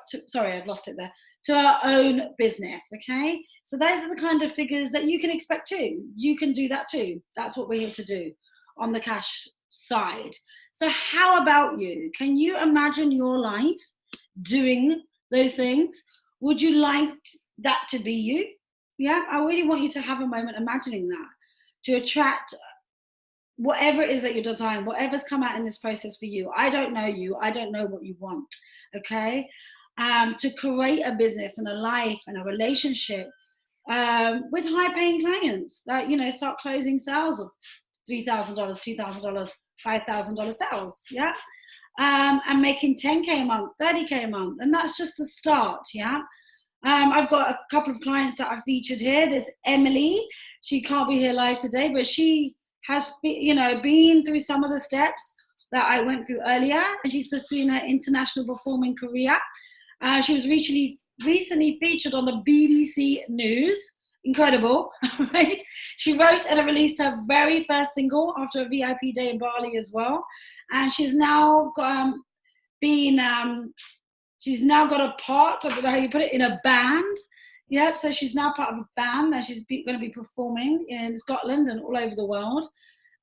own business, okay? So those are the kind of figures that you can expect too. You can do that too. That's what we're here to do on the cash side. So how about you? Can you imagine your life doing those things? Would you like that to be you? Yeah, I really want you to have a moment imagining that, to attract whatever it is that you're desiring, whatever's come out in this process for you. I don't know you. I don't know what you want, okay? To create a business and a life and a relationship with high-paying clients that, you know, start closing sales of $3,000, $2,000, $5,000 sales, yeah? And making 10K a month, 30K a month, and that's just the start, yeah? I've got a couple of clients that I featured here. There's Emily. She can't be here live today, but she has, you know, been through some of the steps that I went through earlier, and she's pursuing her international performing career. She was recently featured on the BBC News. Incredible, right? She wrote and released her very first single after a VIP day in Bali as well. And she's now she's now got a part, I don't know how you put it, in a band. Yep, so she's now part of a band and she's going to be performing in Scotland and all over the world.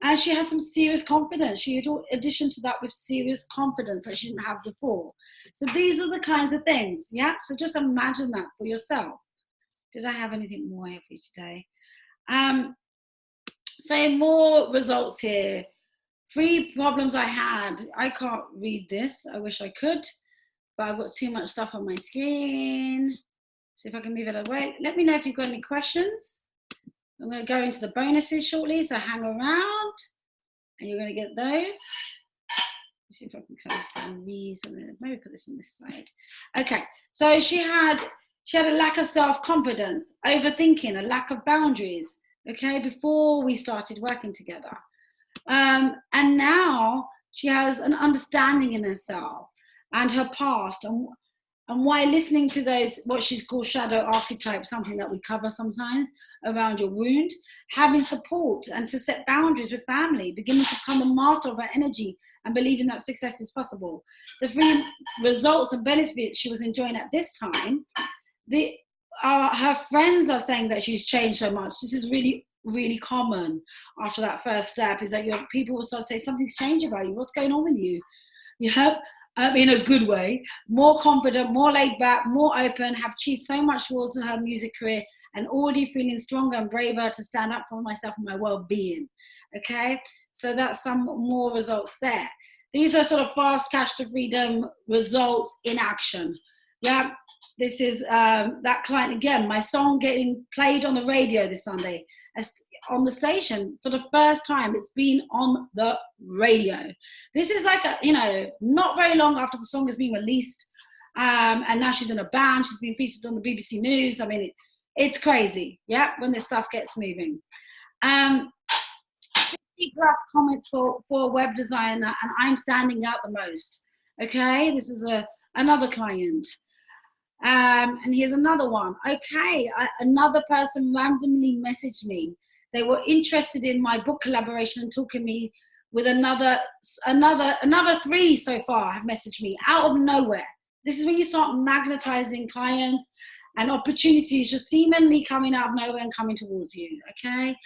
And she has some serious confidence. She had addition to that with serious confidence that she didn't have before. So these are the kinds of things, yeah? So just imagine that for yourself. Did I have anything more here for you today? So more results here. 3 problems I had. I can't read this. I wish I could, but I've got too much stuff on my screen. See if I can move it away. Let me know if you've got any questions. I'm going to go into the bonuses shortly, so hang around and you're going to get those. Let's see if I can close down these. Maybe put this on this side. Okay, so she had a lack of self-confidence, overthinking, a lack of boundaries, okay, before we started working together. And now she has an understanding in herself and her past and And why listening to those, what she's called shadow archetypes, something that we cover sometimes around your wound, having support and to set boundaries with family, beginning to become a master of her energy and believing that success is possible. The three results and benefits she was enjoying at this time, her friends are saying that she's changed so much. This is really, really common after that first step, is that your people will start to say something's changed about you. What's going on with you? Yeah. In a good way, more confident, more laid back, more open, have achieved so much towards her music career, and already feeling stronger and braver to stand up for myself and my well-being. Okay, so that's some more results there. These are sort of fast cash to freedom results in action. Yeah, this is that client again. My song getting played on the radio this Sunday, on the station for the first time. It's been on the radio. This is like not very long after the song has been released, and now she's in a band. She's been featured on the BBC News. I mean, it's crazy, yeah, when this stuff gets moving. 50 plus comments for web designer, and I'm standing out the most. Okay, this is another client. And here's another one. Okay, another person randomly messaged me. They were interested in my book collaboration and talking me with another 3 so far have messaged me out of nowhere. This is when you start magnetizing clients and opportunities just seemingly coming out of nowhere and coming towards you. Okay,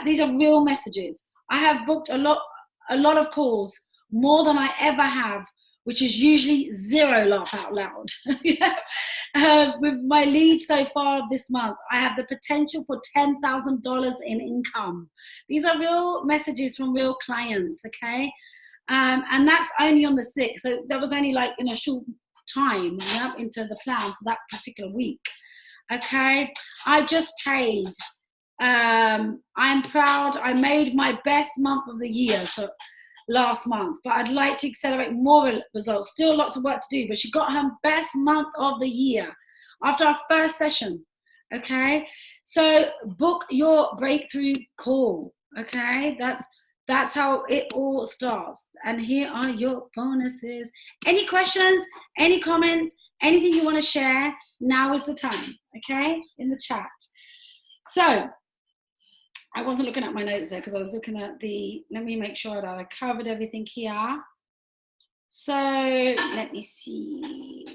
these are real messages. I have booked a lot of calls, more than I ever have, which is usually 0 laugh out loud. With my lead so far this month, I have the potential for $10,000 in income. These are real messages from real clients, okay? And that's only on the 6th. So that was only like in a short time into the plan for that particular week, okay? I just paid. I'm proud. I made my best month of the year. So last month, but I'd like to accelerate more results. Still lots of work to do, but she got her best month of the year after our first session. Okay, so book your breakthrough call. Okay, that's how it all starts. And here are your bonuses. Any questions, any comments, anything you want to share, now is the time. Okay, in the chat. So I wasn't looking at my notes there because I was looking at let me make sure that I covered everything here. So let me see.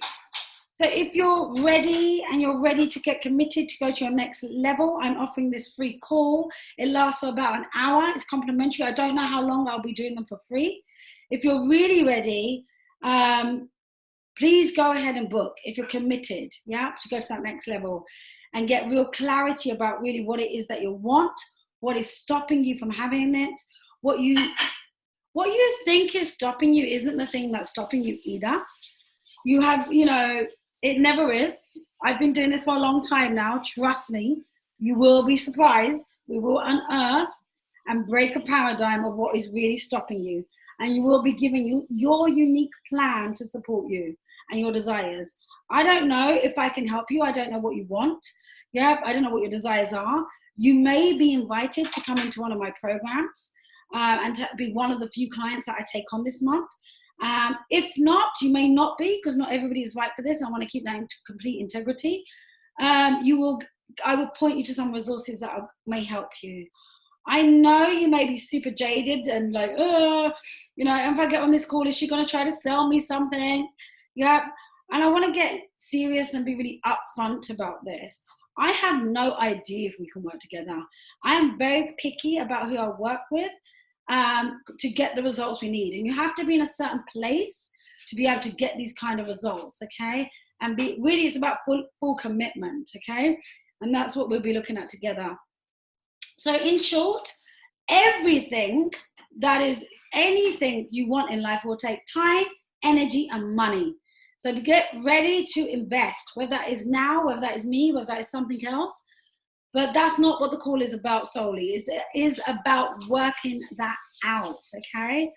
So if you're ready and you're ready to get committed to go to your next level, I'm offering this free call. It lasts for about an hour. It's complimentary. I don't know how long I'll be doing them for free. If you're really ready, please go ahead and book if you're committed, to go to that next level and get real clarity about really what it is that you want. What is stopping you from having it? What you think is stopping you isn't the thing that's stopping you either. You have, it never is. I've been doing this for a long time now. Trust me, you will be surprised. We will unearth and break a paradigm of what is really stopping you. And you will be giving you your unique plan to support you and your desires. I don't know if I can help you. I don't know what you want. I don't know what your desires are. You may be invited to come into one of my programs and to be one of the few clients that I take on this month. If not, you may not be, because not everybody is right for this. I want to keep that in complete integrity. I will point you to some resources that may help you. I know you may be super jaded and like, if I get on this call, is she going to try to sell me something? Yeah. And I want to get serious and be really upfront about this. I have no idea if we can work together. I am very picky about who I work with to get the results we need. And you have to be in a certain place to be able to get these kind of results, okay? And really it's about full commitment, okay? And that's what we'll be looking at together. So in short, anything you want in life will take time, energy, and money. So get ready to invest, whether that is now, whether that is me, whether that is something else. But that's not what the call is about solely. It is about working that out, okay?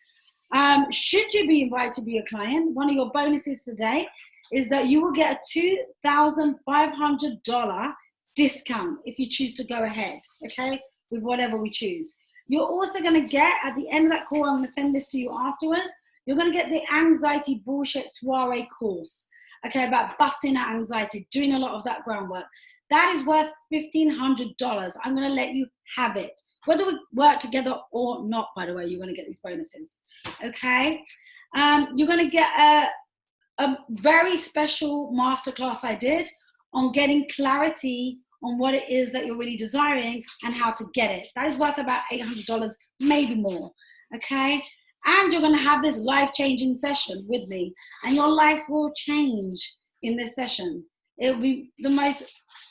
Should you be invited to be a client, one of your bonuses today is that you will get a $2,500 discount if you choose to go ahead, okay, with whatever we choose. You're also going to get, at the end of that call, I'm going to send this to you afterwards, you're going to get the anxiety bullshit soiree course, okay, about busting out anxiety, doing a lot of that groundwork. That is worth $1,500. I'm going to let you have it. Whether we work together or not, by the way, you're going to get these bonuses, okay? You're going to get a very special masterclass I did on getting clarity on what it is that you're really desiring and how to get it. That is worth about $800, maybe more, okay? And you're going to have this life-changing session with me, and your life will change in this session. It will be the most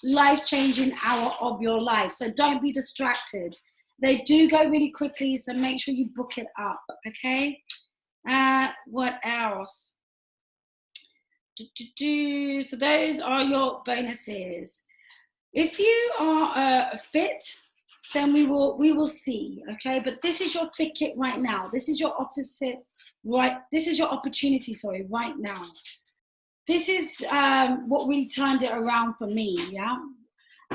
life-changing hour of your life, so don't be distracted. They do go really quickly, so make sure you book it up, okay? What else? So those are your bonuses. If you are fit, then we will see, okay? But this is your ticket right now. This is your this is your opportunity, sorry, right now. This is what really turned it around for me, yeah?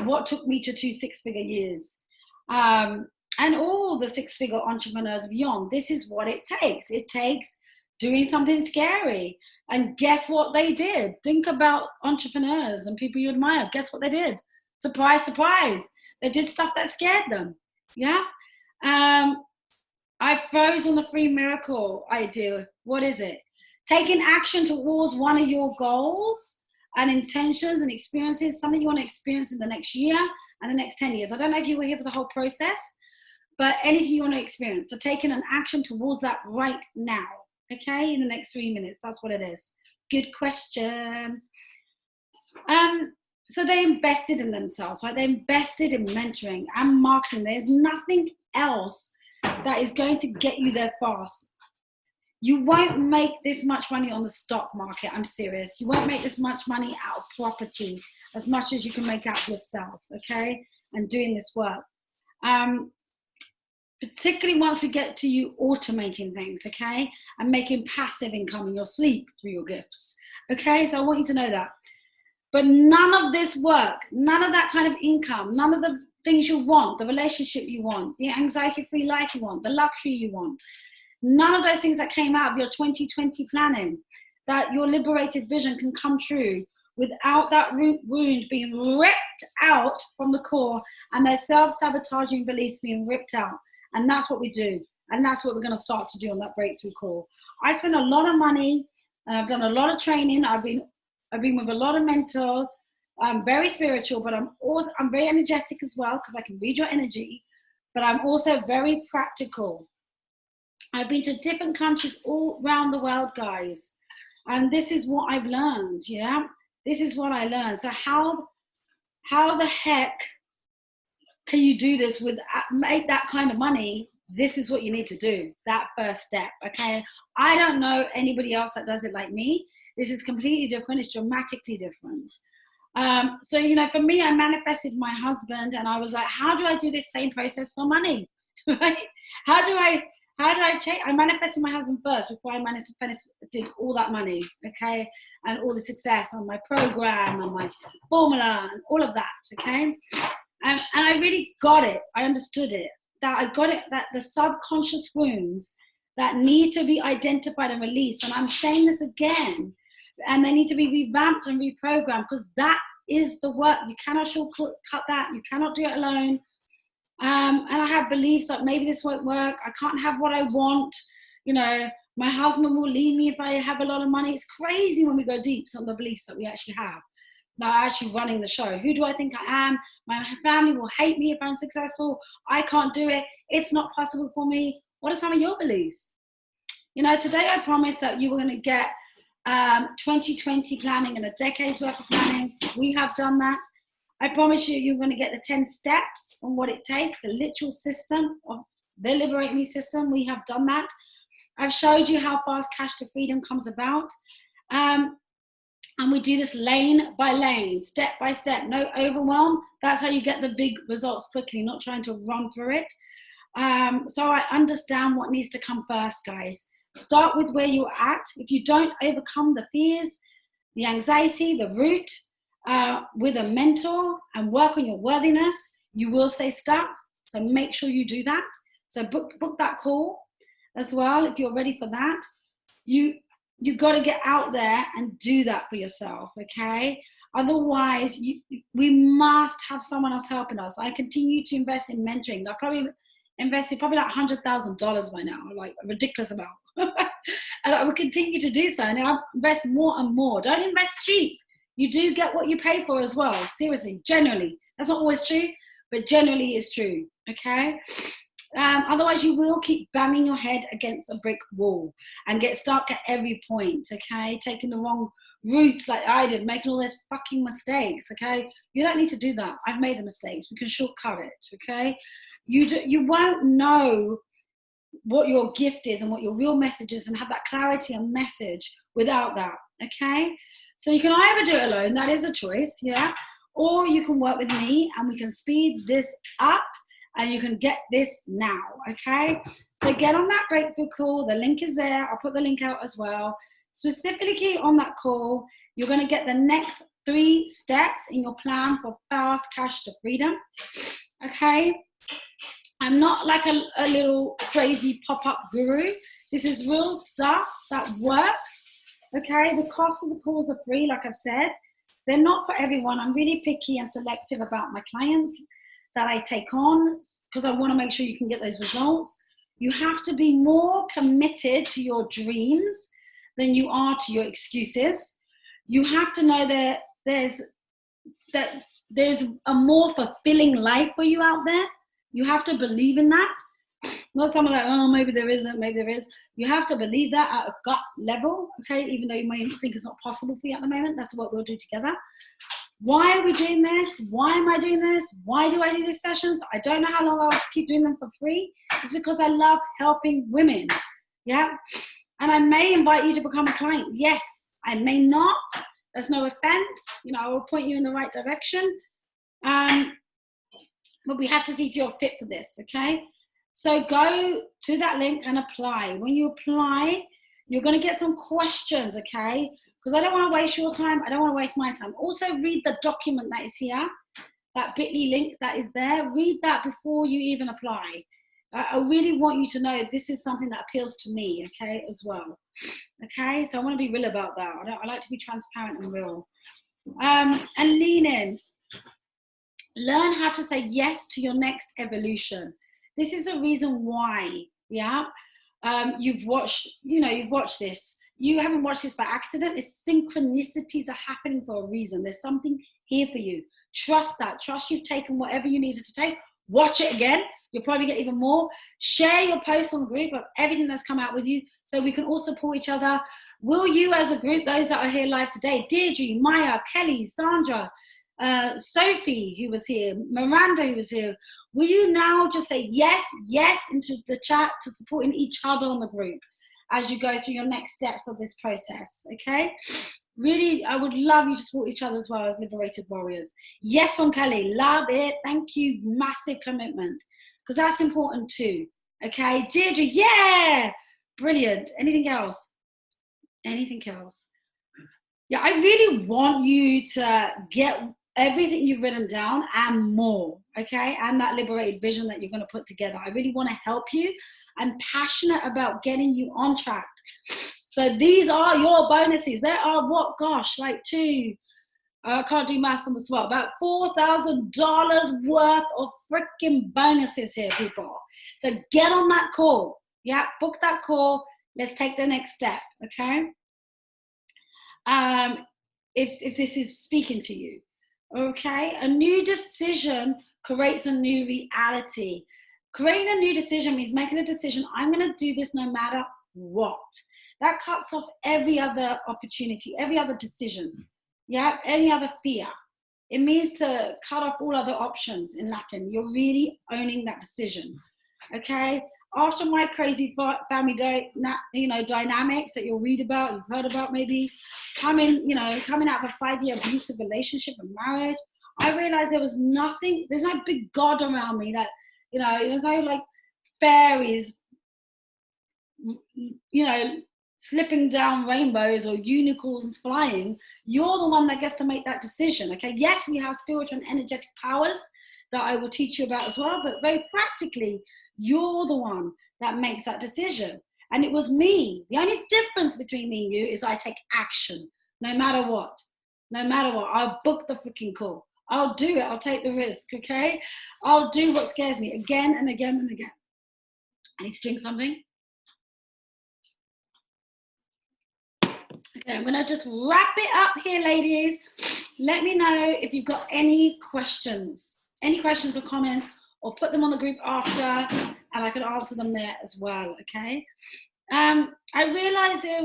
What took me to 2 six-figure years. And all the six-figure entrepreneurs beyond. This is what it takes. It takes doing something scary. And guess what they did? Think about entrepreneurs and people you admire. Guess what they did? Surprise, surprise. They did stuff that scared them. Yeah. I froze on the free miracle idea. What is it? Taking action towards one of your goals and intentions and experiences, something you want to experience in the next year and the next 10 years. I don't know if you were here for the whole process, but anything you want to experience. So taking an action towards that right now, okay, in the next 3 minutes. That's what it is. Good question. So they invested in themselves, right? They invested in mentoring and marketing. There's nothing else that is going to get you there fast. You won't make this much money on the stock market. I'm serious. You won't make this much money out of property as much as you can make out of yourself, okay? And doing this work. Particularly once we get to you automating things, okay? And making passive income in your sleep through your gifts, okay? So I want you to know that. But none of this work, none of that kind of income, none of the things you want, the relationship you want, the anxiety-free life you want, the luxury you want, none of those things that came out of your 2020 planning, that your liberated vision can come true without that root wound being ripped out from the core and their self-sabotaging beliefs being ripped out. And that's what we do. And that's what we're going to start to do on that breakthrough call. I spend a lot of money and I've done a lot of training. I've been with a lot of mentors. I'm very spiritual, but I'm very energetic as well because I can read your energy, but I'm also very practical. I've been to different countries all around the world, guys. And this is what I've learned, yeah? This is what I learned. So how the heck can you do this make that kind of money? This is what you need to do, that first step, okay? I don't know anybody else that does it like me. This is completely different. It's dramatically different. So, you know, for me, I manifested my husband and I was like, how do I do this same process for money, right? How do I change? I manifested my husband first before I did all that money, okay? And all the success on my program and my formula and all of that, okay? And I really got it. I understood it. That I got it, that the subconscious wounds that need to be identified and released, and I'm saying this again, and they need to be revamped and reprogrammed because that is the work. You cannot shortcut that. You cannot do it alone. And I have beliefs like maybe this won't work. I can't have what I want. You know, my husband will leave me if I have a lot of money. It's crazy when we go deep, some of the beliefs that we actually have. Now actually running the show. Who do I think I am? My family will hate me if I'm successful. I can't do it. It's not possible for me. What are some of your beliefs? You know, today I promised that you were going to get 2020 planning and a decade's worth of planning. We have done that. I promise you, you're going to get the 10 steps on what it takes, the literal system of the Liberate Me system. We have done that. I've showed you how fast cash to freedom comes about. And we do this lane by lane, step by step, no overwhelm. That's how you get the big results quickly, not trying to run through it. So I understand what needs to come first, guys. Start with where you're at. If you don't overcome the fears, the anxiety, the root, with a mentor and work on your worthiness, you will stay stuck. So make sure you do that. So book that call as well if you're ready for that. you've got to get out there and do that for yourself, okay? Otherwise, we must have someone else helping us. I continue to invest in mentoring. I probably invested like $100,000 by now, like a ridiculous amount. And I will continue to do so. And I'll invest more and more. Don't invest cheap. You do get what you pay for as well. Seriously, generally. That's not always true, but generally it's true, okay? Otherwise, you will keep banging your head against a brick wall and get stuck at every point, okay? Taking the wrong routes like I did, making all those fucking mistakes, okay? You don't need to do that. I've made the mistakes. We can shortcut it, okay? You won't know what your gift is and what your real message is and have that clarity and message without that, okay? So you can either do it alone, that is a choice, yeah? Or you can work with me and we can speed this up and you can get this now, okay? So get on that breakthrough call. The link is there. I'll put the link out as well. Specifically on that call, you're going to get the next 3 steps in your plan for fast cash to freedom, okay? I'm not like a little crazy pop-up guru. This is real stuff that works, okay? The cost of the calls are free, like I've said. They're not for everyone. I'm really picky and selective about my clients that I take on because I want to make sure you can get those results. You have to be more committed to your dreams than you are to your excuses. You have to know that there's a more fulfilling life for you out there. You have to believe in that. Not someone like, oh, maybe there isn't, maybe there is. You have to believe that at a gut level, okay? Even though you may think it's not possible for you at the moment. That's what we'll do together. Why are we doing this? Why am I doing this? Why do I do these sessions? I don't know how long I'll keep doing them for free. It's because I love helping women, yeah? And I may invite you to become a client. Yes, I may not. There's no offense. You know, I will point you in the right direction. But we have to see if you're fit for this, okay? So go to that link and apply. When you apply, you're going to get some questions, okay? Because I don't want to waste your time. I don't want to waste my time. Also, read the document that is here, that bit.ly link that is there. Read that before you even apply. I really want you to know this is something that appeals to me, okay, as well. Okay, so I want to be real about that. I like to be transparent and real. And lean in. Learn how to say yes to your next evolution. This is a reason why, yeah? You've watched this. You haven't watched this by accident. It's synchronicities are happening for a reason. There's something here for you. Trust that. Trust you've taken whatever you needed to take. Watch it again. You'll probably get even more. Share your posts on the group of everything that's come out with you so we can all support each other. Will you as a group, those that are here live today, Deirdre, Maya, Kelly, Sandra, Sophie, who was here, Miranda, who was here, will you now just say yes, yes into the chat to supporting each other on the group as you go through your next steps of this process, okay? Really, I would love you to support each other as well as liberated warriors. Yes on Kelly, love it. Thank you, massive commitment, because that's important too, okay? Deirdre, yeah, brilliant. Anything else? Anything else? Yeah, I really want you to get everything you've written down and more, okay? And that liberated vision that you're going to put together. I really want to help you. I'm passionate about getting you on track. So these are your bonuses. There are what? Gosh, like I can't do maths on the spot. About $4,000 worth of freaking bonuses here, people. So get on that call. Yeah, book that call. Let's take the next step, okay? If this is speaking to you. Okay, a new decision creates a new reality. Creating a new decision means making a decision, I'm going to do this no matter what. That cuts off every other opportunity, every other decision, yeah, any other fear. It means to cut off all other options in Latin. You're really owning that decision, okay? After my crazy family, dynamics that you'll read about, you've heard about maybe, coming out of a 5-year abusive relationship and marriage, I realized there's no big God around me that, there's no like fairies, slipping down rainbows or unicorns flying. You're the one that gets to make that decision, okay? Yes, we have spiritual and energetic powers that I will teach you about as well, but very practically, you're the one that makes that decision. And it was me. The only difference between me and you is I take action, no matter what. No matter what, I'll book the freaking call. I'll do it. I'll take the risk, okay? I'll do what scares me again and again and again. I need to drink something. Okay, I'm going to just wrap it up here, ladies. Let me know if you've got any questions or comments, or put them on the group after, and I can answer them there as well, okay? I realized there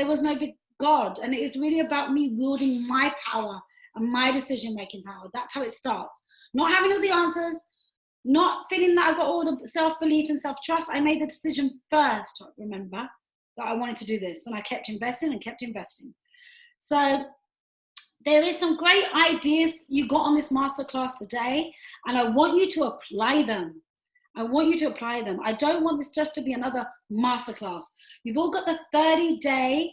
was no big God, and it is really about me wielding my power and my decision-making power. That's how it starts. Not having all the answers, not feeling that I've got all the self-belief and self-trust. I made the decision first, remember, that I wanted to do this, and I kept investing and kept investing. So there is some great ideas you got on this masterclass today, and I want you to apply them. I want you to apply them. I don't want this just to be another masterclass. You've all got the 30-day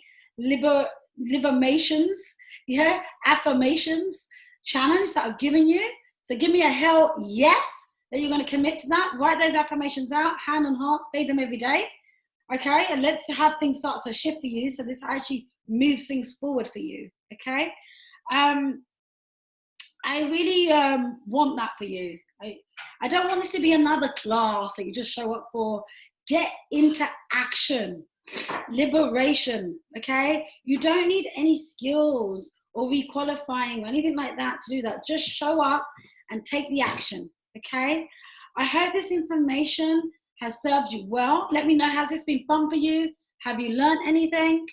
affirmations challenge that I've given you. So give me a hell yes that you're going to commit to that. Write those affirmations out, hand on heart, say them every day. Okay, and let's have things start to shift for you, so this actually moves things forward for you. Okay, I really want that for you. I don't want this to be another class that you just show up for. Get into action, liberation. Okay, you don't need any skills or requalifying or anything like that to do that. Just show up and take the action. Okay, I hope this information has served you well. Let me know, has this been fun for you? Have you learned anything?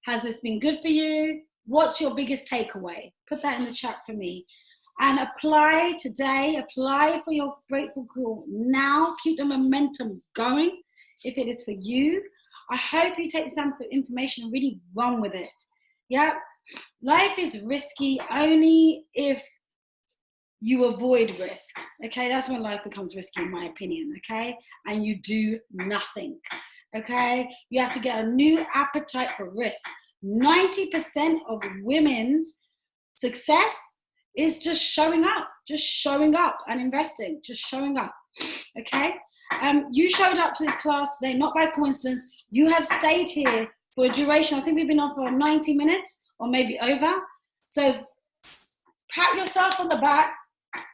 Has this been good for you? What's your biggest takeaway? Put that in the chat for me. And apply today, apply for your grateful call now. Keep the momentum going if it is for you. I hope you take this information and really run with it. Yeah, life is risky only if you avoid risk. Okay, that's when life becomes risky, in my opinion. Okay, and you do nothing. Okay, you have to get a new appetite for risk. 90% of women's success is just showing up and investing, just showing up. Okay, you showed up to this class today not by coincidence. You have stayed here for a duration. I think we've been on for 90 minutes or maybe over. So pat yourself on the back.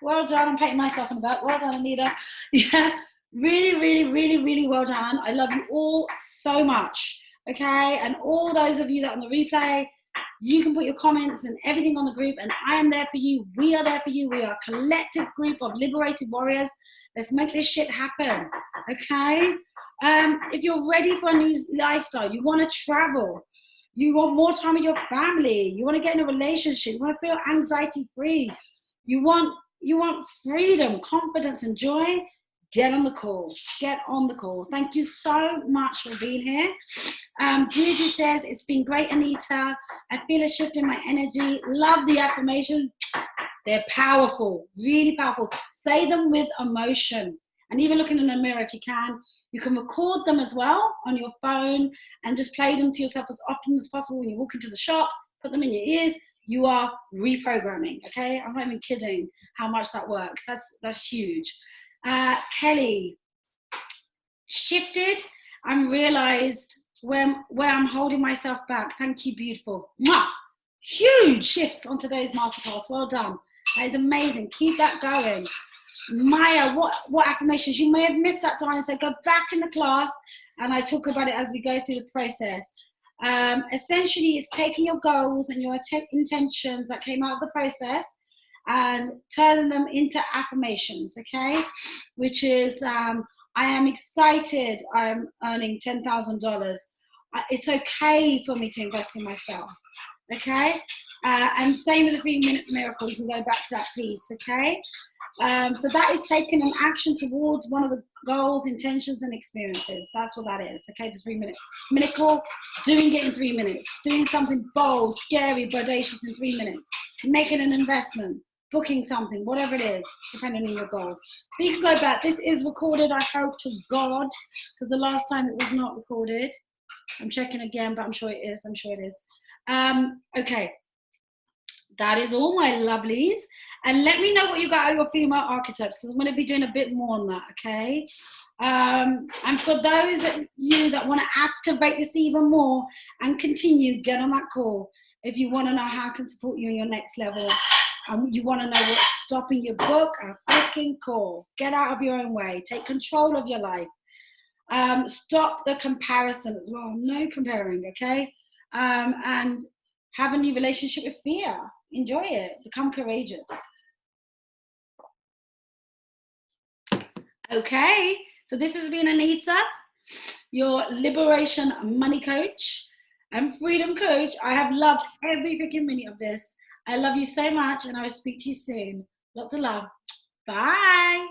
Well done. I'm patting myself on the back. Well done, Anita. Yeah, really, really, really, really well done. I love you all so much. Okay, and all those of you that are on the replay, you can put your comments and everything on the group, and I am there for you. We are there for you. We are a collective group of liberated warriors. Let's make this shit happen. Okay, if you're ready for a new lifestyle, you want to travel, you want more time with your family, you want to get in a relationship, you want to feel anxiety free, you want freedom, confidence, and joy, get on the call. Get on the call. Thank you so much for being here. Gigi says, it's been great, Anita. I feel a shift in my energy. Love the affirmation. They're powerful, really powerful. Say them with emotion. And even looking in the mirror if you can. You can record them as well on your phone and just play them to yourself as often as possible when you walk into the shops. Put them in your ears. You are reprogramming, okay? I'm not even kidding how much that works. That's huge. Kelly, shifted and realized where I'm holding myself back. Thank you, beautiful. Mwah! Huge shifts on today's masterclass. Well done. That is amazing. Keep that going. Maya, what affirmations? You may have missed that time, so go back in the class and I talk about it as we go through the process. Essentially, it's taking your goals and your intentions that came out of the process and turning them into affirmations, okay? Which is, I am excited I'm earning $10,000. It's okay for me to invest in myself, okay? And same with the 3-minute miracle, you can go back to that piece, okay? So that is taking an action towards one of the goals, intentions, and experiences. That's what that is, okay? The 3-minute miracle, doing it in 3 minutes, doing something bold, scary, bodacious in 3 minutes, making an investment, booking something, whatever it is, depending on your goals. But you can go back. This is recorded, I hope to God, because the last time it was not recorded. I'm checking again, but I'm sure it is. I'm sure it is. Okay. That is all, my lovelies. And let me know what you got out of your female archetypes, because I'm going to be doing a bit more on that, okay? And for those of you that want to activate this even more and continue, get on that call. If you want to know how I can support you in your next level, you want to know what's stopping you, book a freaking call. Get out of your own way. Take control of your life. Stop the comparison as well. No comparing, okay? And have a new relationship with fear. Enjoy it. Become courageous. Okay, so this has been Anita, your liberation money coach and freedom coach. I have loved every freaking minute of this. I love you so much, and I will speak to you soon. Lots of love. Bye.